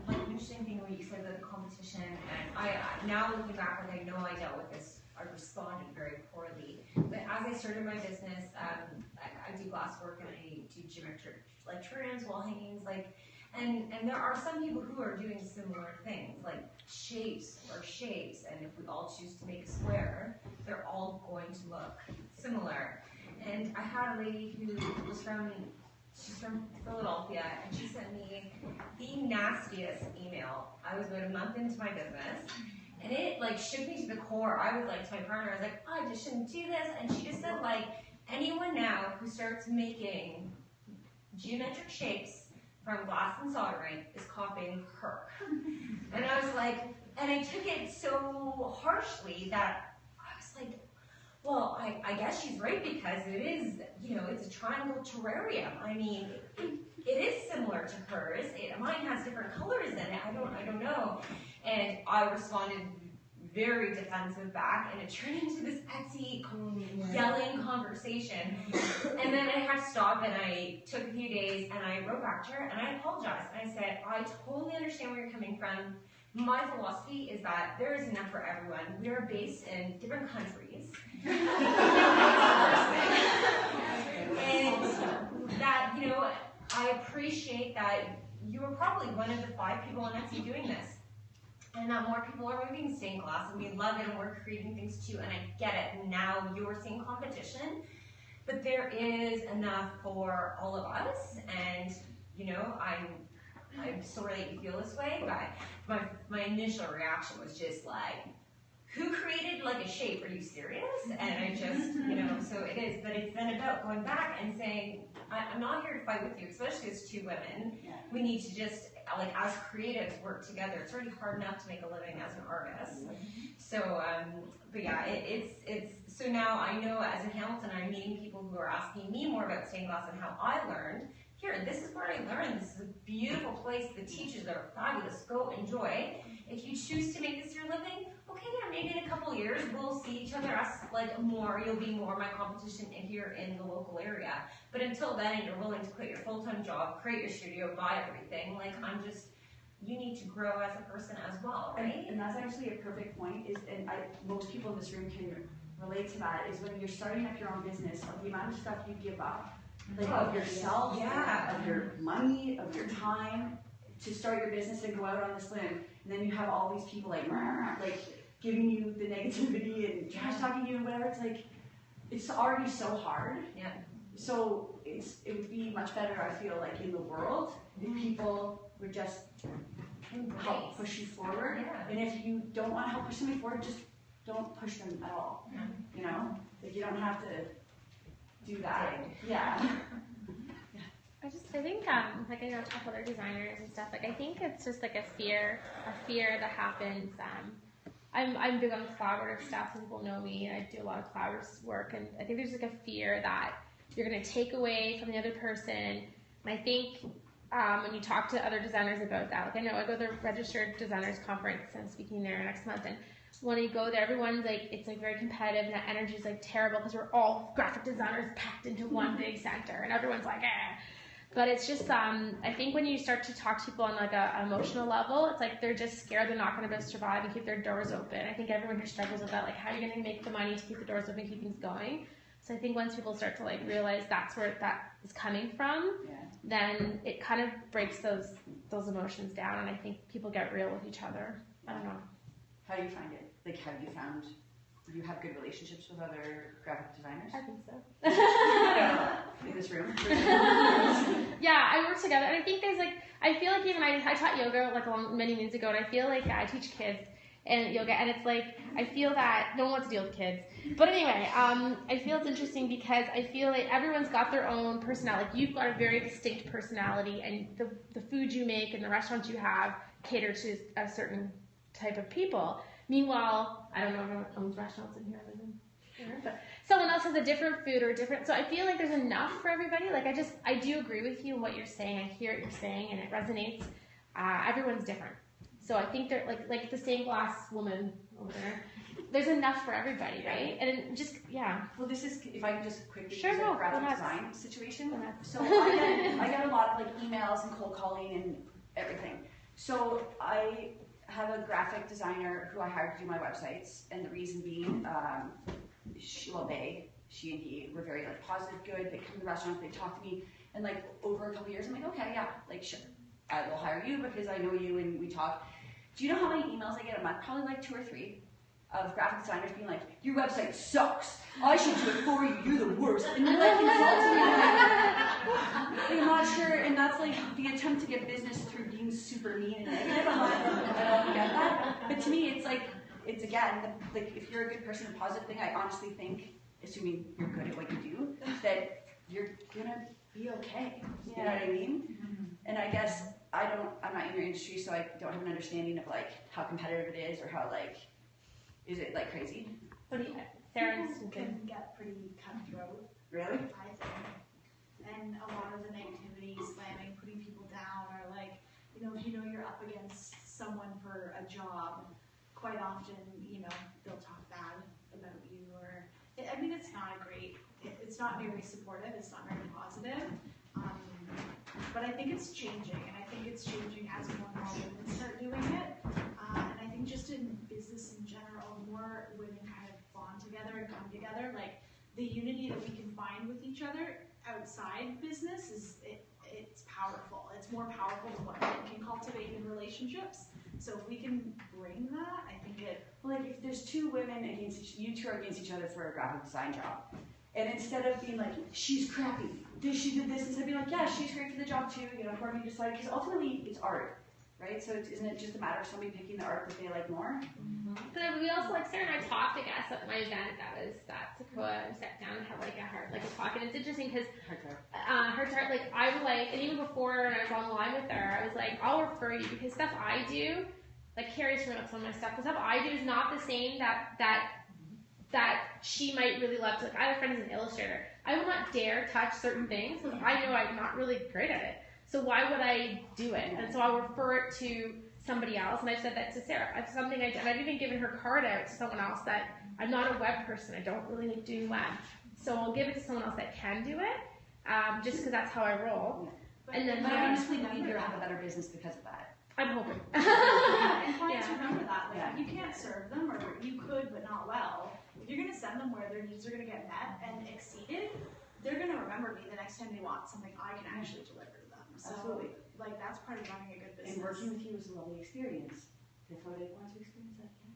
Like interesting thing when you said about the competition, and I now looking back, like I know I dealt with this, I responded very poorly. But as I started my business, I do glass work and I do geometric like trims, wall hangings, like, and there are some people who are doing similar things, like shapes, and if we all choose to make a square, they're all going to look similar. And I had a lady who was she's from Philadelphia, and she sent me the nastiest email. I was about a month into my business, and it like shook me to the core. I was like to my partner, I was like, I just shouldn't do this. And she just said, like, anyone now who starts making geometric shapes from glass and soldering is copying her. And I was like, and I took it so harshly that I was like, well, I guess she's right, because it is, you know, it's a triangle terrarium. I mean, it is similar to hers. Mine has different colors in it. I don't know. And I responded very defensive back, and it turned into this Etsy yelling conversation. And then I had to stop, and I took a few days, and I wrote back to her, and I apologized. I said, I totally understand where you're coming from. My philosophy is that there is enough for everyone. We are based in different countries. And that, you know, I appreciate that you were probably one of the 5 people on Etsy doing this. And that more people are moving stained glass, and we love it, and we're creating things too, and I get it. Now you're seeing competition, but there is enough for all of us, and, you know, I'm sorry that you feel this way, but my initial reaction was just like, who created like a shape? Are you serious? And I just, you know, so it is, but it's then about going back and saying, I'm not here to fight with you, especially as two women. Yeah. We need to just, like, as creatives, work together. It's already hard enough to make a living as an artist. So, but yeah, so now I know as in Hamilton, I'm meeting people who are asking me more about stained glass and how I learned. Here, this is where I learned. This is a beautiful place. The teachers are fabulous. Go enjoy. If you choose to make this your living, okay, yeah, maybe in a couple years we'll see each other as like more. You'll be more my competition here in the local area. But until then, and you're willing to quit your full-time job, create your studio, buy everything. Like you need to grow as a person as well, right? And that's actually a perfect point. Most people in this room can relate to that. Is when you're starting up your own business, the amount of stuff you give up. Like of yourself, of your money, of your time, to start your business and go out on this limb, and then you have all these people like giving you the negativity and trash talking you and whatever. It's like it's already so hard. Yeah. So it would be much better, I feel like, in the world if people would just help push you forward. Yeah. And if you don't want to help push somebody forward, just don't push them at all. Yeah. You know, like you don't have to do that. Yeah. I think, like I know talk with other designers and stuff, like I think it's just like a fear that happens. I'm big on collaborative stuff, and people know me, and I do a lot of collaborative work, and I think there's like a fear that you're going to take away from the other person, and I think when you talk to other designers about that, like I know I go to the Registered Designers Conference, and I'm speaking there next month, and when you go there, everyone's like, it's like very competitive, and that energy is like terrible because we're all graphic designers packed into one big center, and everyone's like, eh. But it's just, I think when you start to talk to people on like a emotional level, it's like they're just scared they're not going to be able to survive and keep their doors open. I think everyone here struggles with that, like how are you going to make the money to keep the doors open, keep things going. So I think once people start to like realize that's where that is coming from, then it kind of breaks those emotions down, and I think people get real with each other. I don't know. How do you find it? Like, have you found you have good relationships with other graphic designers? I think so. In this room? Yeah, I work together, and I think there's like, I feel like even I taught yoga like many moons ago, and I feel like I teach kids and yoga, and it's like, I feel that no one wants to deal with kids. But anyway, I feel it's interesting because I feel like everyone's got their own personality. Like you've got a very distinct personality, and the food you make and the restaurants you have cater to a certain type of people. Meanwhile, I don't know if everyone owns restaurants in here, but someone else has a different food or different. So I feel like there's enough for everybody. Like I do agree with you in what you're saying. I hear what you're saying, and it resonates. Everyone's different. So I think they're like the stained glass woman over there. There's enough for everybody, right? And just Well, this is if I can just quickly sure, use a graphic design situation. So I get a lot of like emails and cold calling and everything. So I have a graphic designer who I hired to do my websites, and the reason being, she and he were very like positive, good. They come to the restaurant, they talk to me, and like over a couple years, I'm like, okay, yeah, like sure, I will hire you because I know you and we talk. Do you know how many emails I get a month? Probably like 2 or 3 of graphic designers being like, your website sucks. I should do it for you. You're the worst. And they're like insulting me. I'm not sure. And that's like the attempt to get business through being super mean and negative. I don't get that. But to me, it's again, like if you're a good person, a positive thing, I honestly think, assuming you're good at what you do, that you're gonna be okay. You know what I mean? And I guess I'm not in your industry, so I don't have an understanding of like how competitive it is or how like, is it like crazy? What do you, Sarah? Can get pretty cutthroat. Really? I think. And a lot of the negativity, slamming, putting people down, or like, if you know you're up against someone for a job, quite often, they'll talk bad about you, or, it's not it's not very supportive, it's not very positive, but I think it's changing, and I think it's changing as more and more women start doing it, and I think just in business in general, more women kind of bond together and come together, like, the unity that we can find with each other outside business it's powerful. It's more powerful than what men can cultivate in relationships. So if we can bring that, I think it. Well, like if there's 2 women you 2 are against each other for a graphic design job, and instead of being like, she's crappy, she did this, instead of being like, yeah, she's great for the job too, whoever you decide, because ultimately it's art, right? So isn't it just a matter of somebody picking the art that they like more? But we also, like Sarah and I talked, I guess, at my event, that's Sequoia, and sat down and had like a heart talk, and it's interesting because heart to heart, like I was like, and even before when I was online with her, I was like, I'll refer you because stuff I do, like Carrie's from some of my stuff. The stuff I do is not the same that she might really love. So, like I have a friend who's an illustrator. I will not dare touch certain things because I know I'm not really great at it. So why would I do it? And so I'll refer it to somebody else. And I've said that to Sarah. It's something I do. And I've even given her card out to someone else that I'm not a web person. I don't really like doing web. So I'll give it to someone else that can do it, just because that's how I roll. And then, but I honestly believe you'll have a better business because of that. I'm hoping. And clients remember that. Like, you can't serve them, or you could, but not well. If you're going to send them where their needs are going to get met and exceeded, they're going to remember me the next time they want something I can actually deliver to them. So, Absolutely. like, that's part of running a good business. And working with you was a lovely experience. If I want to experience that again.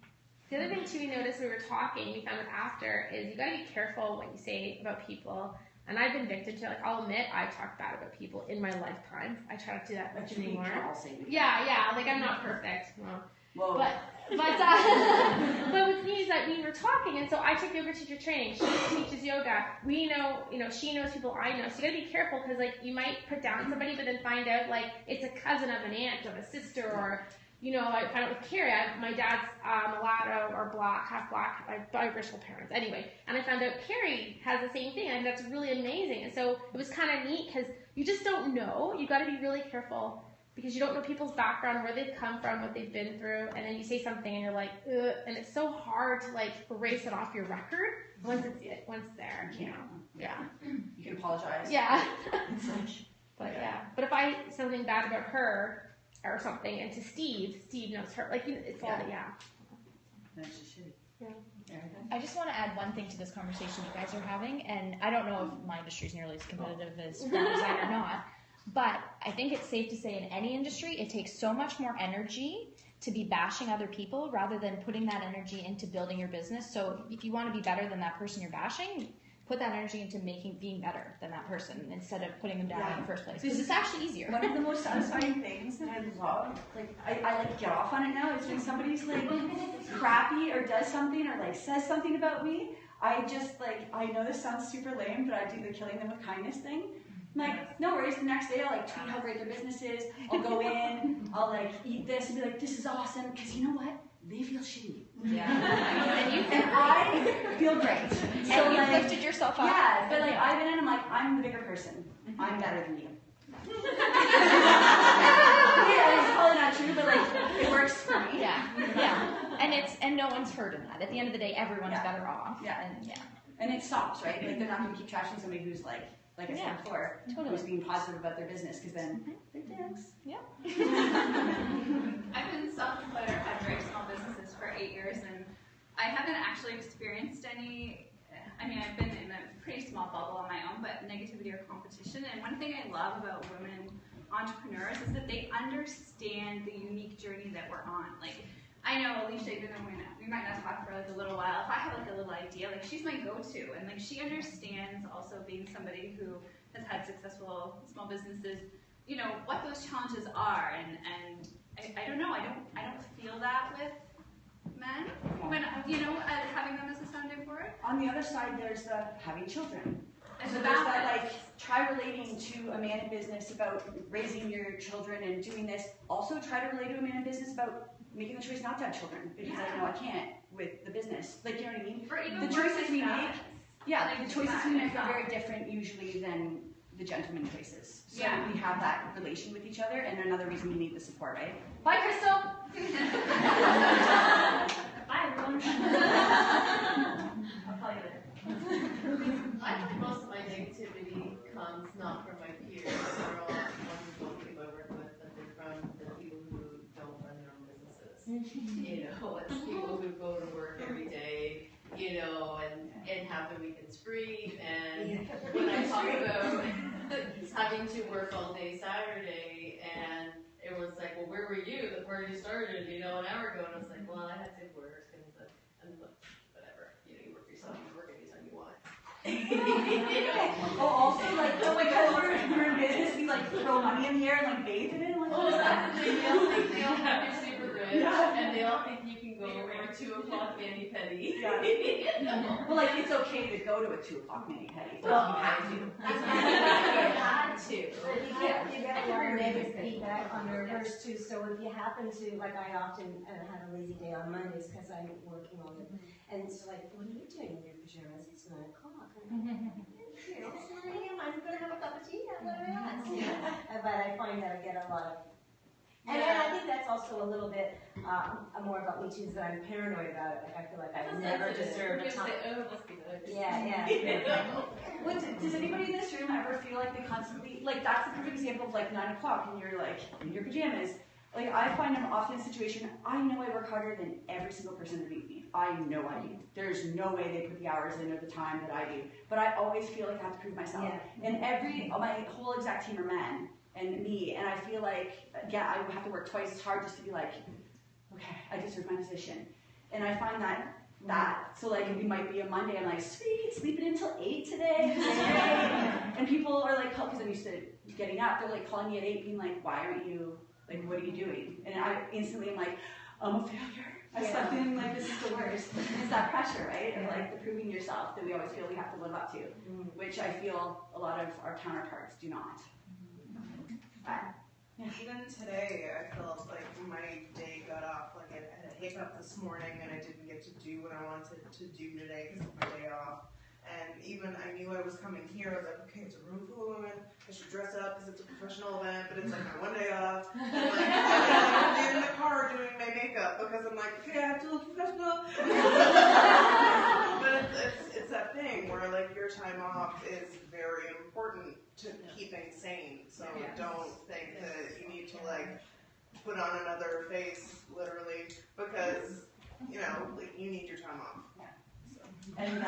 The other thing too we noticed we were talking, we found it after, is you gotta be careful what you say about people. And I've been victim to, like, I'll admit I've talked bad about people in my lifetime. I try not to do that much anymore. Yeah, like I'm not perfect. Well, but with me is that we were talking, and so I took yoga teacher training. She teaches yoga. We know, she knows people I know. So you gotta be careful because, like, you might put down somebody, but then find out, like, it's a cousin of an aunt, of a sister, or I found out with Carrie, my dad's mulatto or black, half black, biracial parents. Anyway, and I found out Carrie has the same thing, and that's really amazing. And so it was kind of neat because you just don't know. You got to be really careful because you don't know people's background, where they've come from, what they've been through, and then you say something and you're like, ugh, and it's so hard to like erase it off your record once it's there. Yeah. You can apologize. Yeah. But if I say something bad about her or something, and to Steve knows her. Like, it's all That's just shitty. Yeah. I just want to add one thing to this conversation you guys are having, and I don't know if my industry is nearly as competitive as graphic design or not, but I think it's safe to say in any industry, it takes so much more energy to be bashing other people rather than putting that energy into building your business. So if you want to be better than that person you're bashing, put that energy into being better than that person instead of putting them down in the first place. Because it's actually easier. One of the most satisfying things that I love, like I like get off on it now, is when somebody's like crappy or does something or like says something about me. I just I know this sounds super lame, but I do the killing them with kindness thing. I'm like, no worries, the next day I'll like tweet how great their business is, I'll go in, I'll like eat this and be like, this is awesome, because you know what? They feel shitty. Yeah. And I feel great. So and you've lifted yourself up. Yeah, but like I've been in, I'm like, I'm the bigger person. I'm better than you. Yeah, it's probably not true, but like it works for me. Yeah. And no one's hurt in that. At the end of the day, everyone's better off. Yeah. And it stops, right? Like they're not gonna keep trashing somebody who's like I said before, who's being positive about their business, because then they're dicks. Yeah. I've been self-employed or had very small businesses for 8 years, and I haven't actually experienced any, I've been in a pretty small bubble on my own, but negativity or competition. And one thing I love about women entrepreneurs is that they understand the unique journey that we're on. Like, I know Alicia, even though we might not talk for like a little while, if I have like a little idea, like she's my go-to, and like she understands also being somebody who has had successful small businesses, what those challenges are, and I don't know, I don't feel that with men when having them as a sounding board. On the other side, there's the having children. And so there's that try relating to a man in business about raising your children and doing this. Also try to relate to a man in business about making the choice not to have children, because I know I can't with the business. Like, you know what I mean? Or even the choices we make. Yeah, the choices we make are very different usually than the gentleman choices. So we have that relation with each other, and another reason we need the support, right? Bye, Crystal! Bye, everyone. I'll call you later. I find most of my negativity comes not from my peers or all wonderful people I work with, but they're from the people who don't run their own businesses. It's people who go to work every day, and have the weekends free. And when I talk about having to work all day Saturday, and it was like, well, where were you? The party started, an hour ago, and I was like, well, I had to work, and whatever. You work yourself, you work anytime you want. Also, because we're in business, we throw money in the air and bathe in it. They all think you're super rich, and they all think you can go work 2 o'clock mani-pedi. Yeah. Well, like, it's okay to go to a 2 o'clock mani-pedi. Well, you have to. You get a lot of negative feedback on your reverse too, so if you happen to, like I often have a lazy day on Mondays because I'm working all day, and it's like, what are you doing in your pajamas? It's 9 o'clock. It's 9 a.m. I'm going to have a cup of tea. I'm going to relax. But I find that I get a lot of, and I think that's also a little bit more about me too, is that I'm paranoid about it. Like I feel like I never deserve a time. Yeah. Does anybody in this room ever feel like they constantly, like that's the perfect example of like 9 o'clock and you're like in your pajamas. Like I find I'm often in a situation, I know I work harder than every single person underneath me. I know I do. There's no way they put the hours in or the time that I do. But I always feel like I have to prove myself. Yeah. And my whole exec team are men and me, and I feel like, yeah, I have to work twice as hard just to be like, okay, I deserve my position. And I find that so like it might be a Monday, I'm like, sweet, sleeping until 8 today. And people are like, because I'm used to getting up, they're like calling me at 8 being like, why aren't you, like, what are you doing? And I instantly am like, I'm a failure. I slept in, like, this is the worst. It's that pressure, right? Of like the proving yourself that we always feel we have to live up to, which I feel a lot of our counterparts do not. Even today, I felt like my day got off, like I had a hiccup this morning and I didn't get to do what I wanted to do today because of my day off. And even I knew I was coming here, I was like, okay, it's a room full of women, I should dress up because it's a professional event, but it's like my one day off. And like, I'm in the car doing my makeup because I'm like, okay, I have to look professional. But it's that thing where like your time off is very important to keeping sane. So don't think that you need to like put on another face, literally, because, you know, like you need your time off. And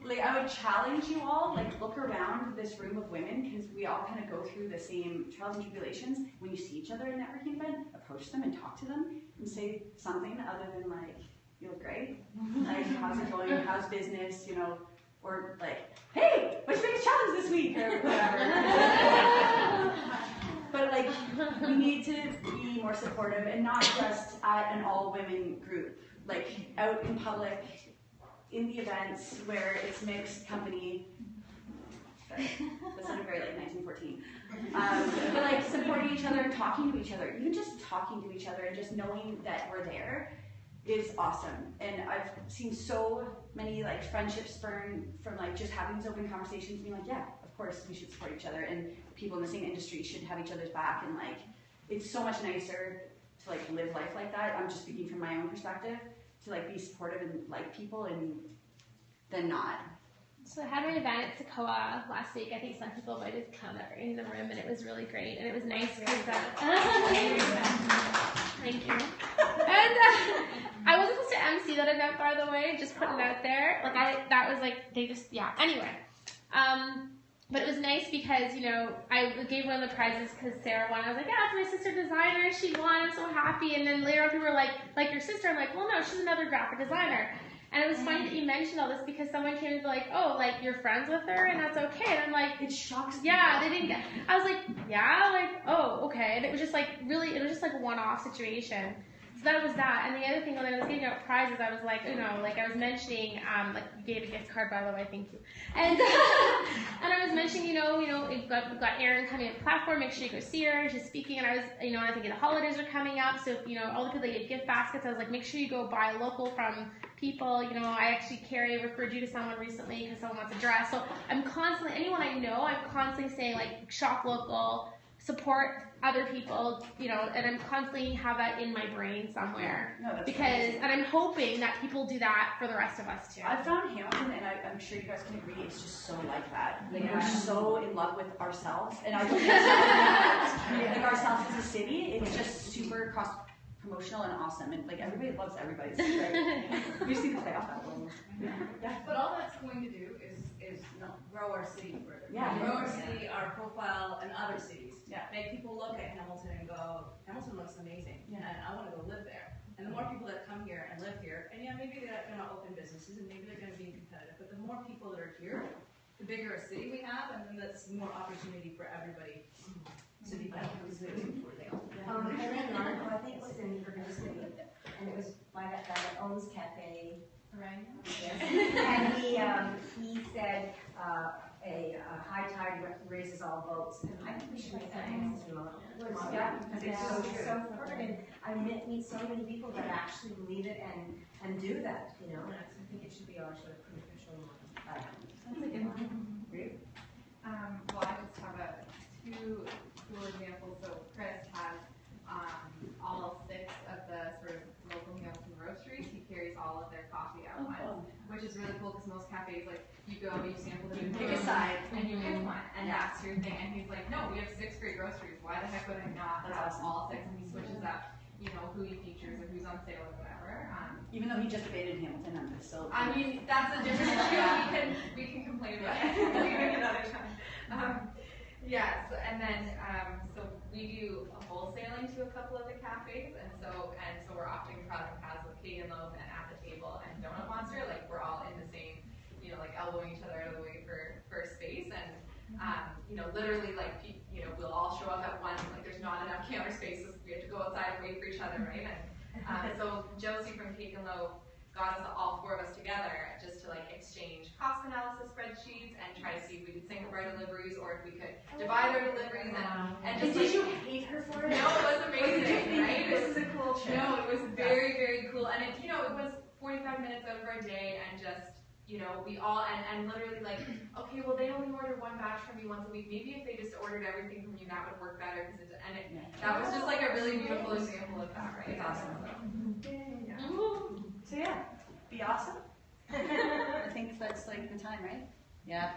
like I would challenge you all, like look around this room of women because we all kind of go through the same trials and tribulations. When you see each other in a networking event, approach them and talk to them and say something other than like, you look great, like how's it going, how's business, you know, or like, hey, what's your biggest challenge this week or whatever. But like we need to be more supportive and not just at an all women group, like out in public, in the events where it's mixed company. Sorry, that sounded very like 1914. But like supporting each other, talking to each other, even just talking to each other and just knowing that we're there is awesome. And I've seen so many like friendships burn from like just having these open conversations, being like, yeah, of course we should support each other, and people in the same industry should have each other's back, and like it's so much nicer to like live life like that. I'm just speaking from my own perspective, to like be supportive and like people and than not. So I had my event at Sequoia last week. I think some people might have come that were in the room, and it was really great. And it was nice because thank you. And I wasn't supposed to MC that event, by the way. Just putting it out there. Like that was like they just Anyway, but it was nice because I gave one of the prizes because Sarah won. I was like, yeah, it's my sister designer. She won. I'm so happy. And then later on, people were like your sister. I'm like, well, no, she's another graphic designer. And it was funny that you mentioned all this because someone came and be like, oh, like you're friends with her and that's okay. And I'm like, it shocks me. Yeah, they didn't get. I was like, yeah, like oh, okay. And it was just like really, it was just like a one-off situation. So that was that. And the other thing when I was giving out prizes, I was like, like I was mentioning, like you gave a gift card, by the way, thank you. And and I was mentioning, we've got Erin coming to the platform. Make sure you go see her. She's speaking, and I was, and I think the holidays are coming up. So all the people that get gift baskets, I was like, make sure you go buy local from people. I actually referred you to someone recently because someone wants a dress. So I'm constantly, anyone I know, I'm constantly saying like shop local, support other people, and I'm constantly have that in my brain somewhere. No, that's because, amazing. and I'm hoping that people do that for the rest of us too. I found Hamilton, and I'm sure you guys can agree, it's just so like that. Like we're so in love with ourselves, and I don't think like ourselves as a city. It's just super cross-promotional and awesome, and like everybody loves everybody. Right? We just need to play off that one. Yeah. But all that's going to do is grow our city further. Yeah. Grow our city, our profile, and other cities. Yeah. Make people look at Hamilton and go, Hamilton looks amazing, and I want to go live there. And the more people that come here and live here, and maybe they're going to open businesses, and maybe they're going to be competitive, but the more people that are here, the bigger a city we have, and then that's more opportunity for everybody to be better. I read an article, I think it was in Urban City, and it was by that guy that owns Cafe. Right. Yes. And he said a high tide raises all boats, and I think we should make that emphasis in Mother. Yeah, because it's so important. I meet so many people that actually believe it and do that, you know. And I think it should be our sort of official. Sounds like it. Great. Well, I just have two cool examples. So Chris has all 6 of the sort of local Hamilton roasteries. He carries all of their coffee out once, which is really cool because most cafes, like, you go, you sample them, you pick a side, and you pick one, and that's your thing. And he's like, no, we have 6 great roasteries. Why the heck would I not have all 6? And he switches up, you know, who he features or who's on sale or whatever. Even though he just debated Hamilton, I'm still. I mean, that's a different issue. We can complain about it another time. Yes, and then so we do wholesaling to a couple of the cafes, and so we're offering product paths with Cake and Loaf and At the Table and Donut Monster. Like, we're all in the same, you know, like elbowing each other out of the way for space, and you know, literally, like, you know, we'll all show up at once. Like, there's not enough counter spaces. We have to go outside and wait for each other, right? And so Josie from Cake and Loaf got us all 4 of us together just to, like, exchange cost analysis spreadsheets and try to see if we could sync up our deliveries or if we could divide our deliveries and just. Did you hate her for it? No, it was amazing, right? This is a cool trip. No, it was very, very cool, and it, you know, it was 45 minutes out of our day, and just, you know, we all and literally, like, okay, well, they only order 1 batch from you once a week. Maybe if they just ordered everything from you, that would work better that was just like a really beautiful example of that, right? It's awesome. Yeah. So yeah, be awesome. I think that's like the time, right? Yeah.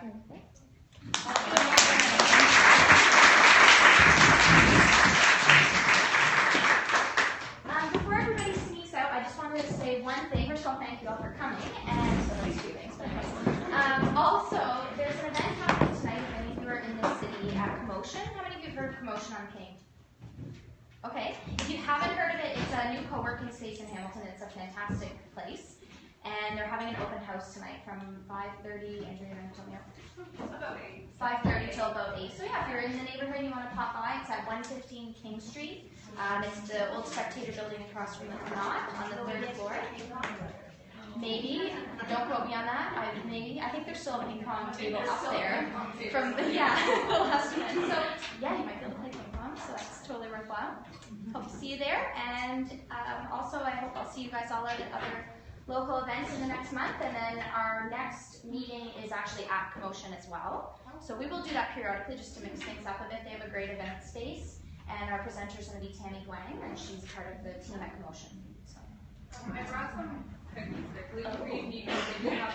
Before everybody sneaks out, I just wanted to say one thing. First of all, thank you all for coming, and so those 2 things. But anyways, also, there's an event happening tonight. If any of you are in the city at Commotion, how many of you have heard of Commotion on King? Okay, if you haven't heard of it, it's a new co-working space in Hamilton. It's a fantastic place, and they're having an open house tonight from 5:30. Andrea, you tell me about 8. 5:30 till about 8. So yeah, if you're in the neighborhood and you want to pop by, it's at 115 King Street. It's the old Spectator building across from the Knot on the 3rd floor. Maybe, don't quote me on that. I think there's still a ping pong table up there from the last one. So yeah, you might be able to play ping pong. So that's totally worthwhile. Hope to see you there, and also I hope I'll see you guys all at other local events in the next month, and then our next meeting is actually at Commotion as well. So we will do that periodically just to mix things up a bit. They have a great event space, and our presenter is going to be Tammy Guang, and she's part of the team at Commotion. So. I brought some cookies. They're gluten-free, vegan. They do have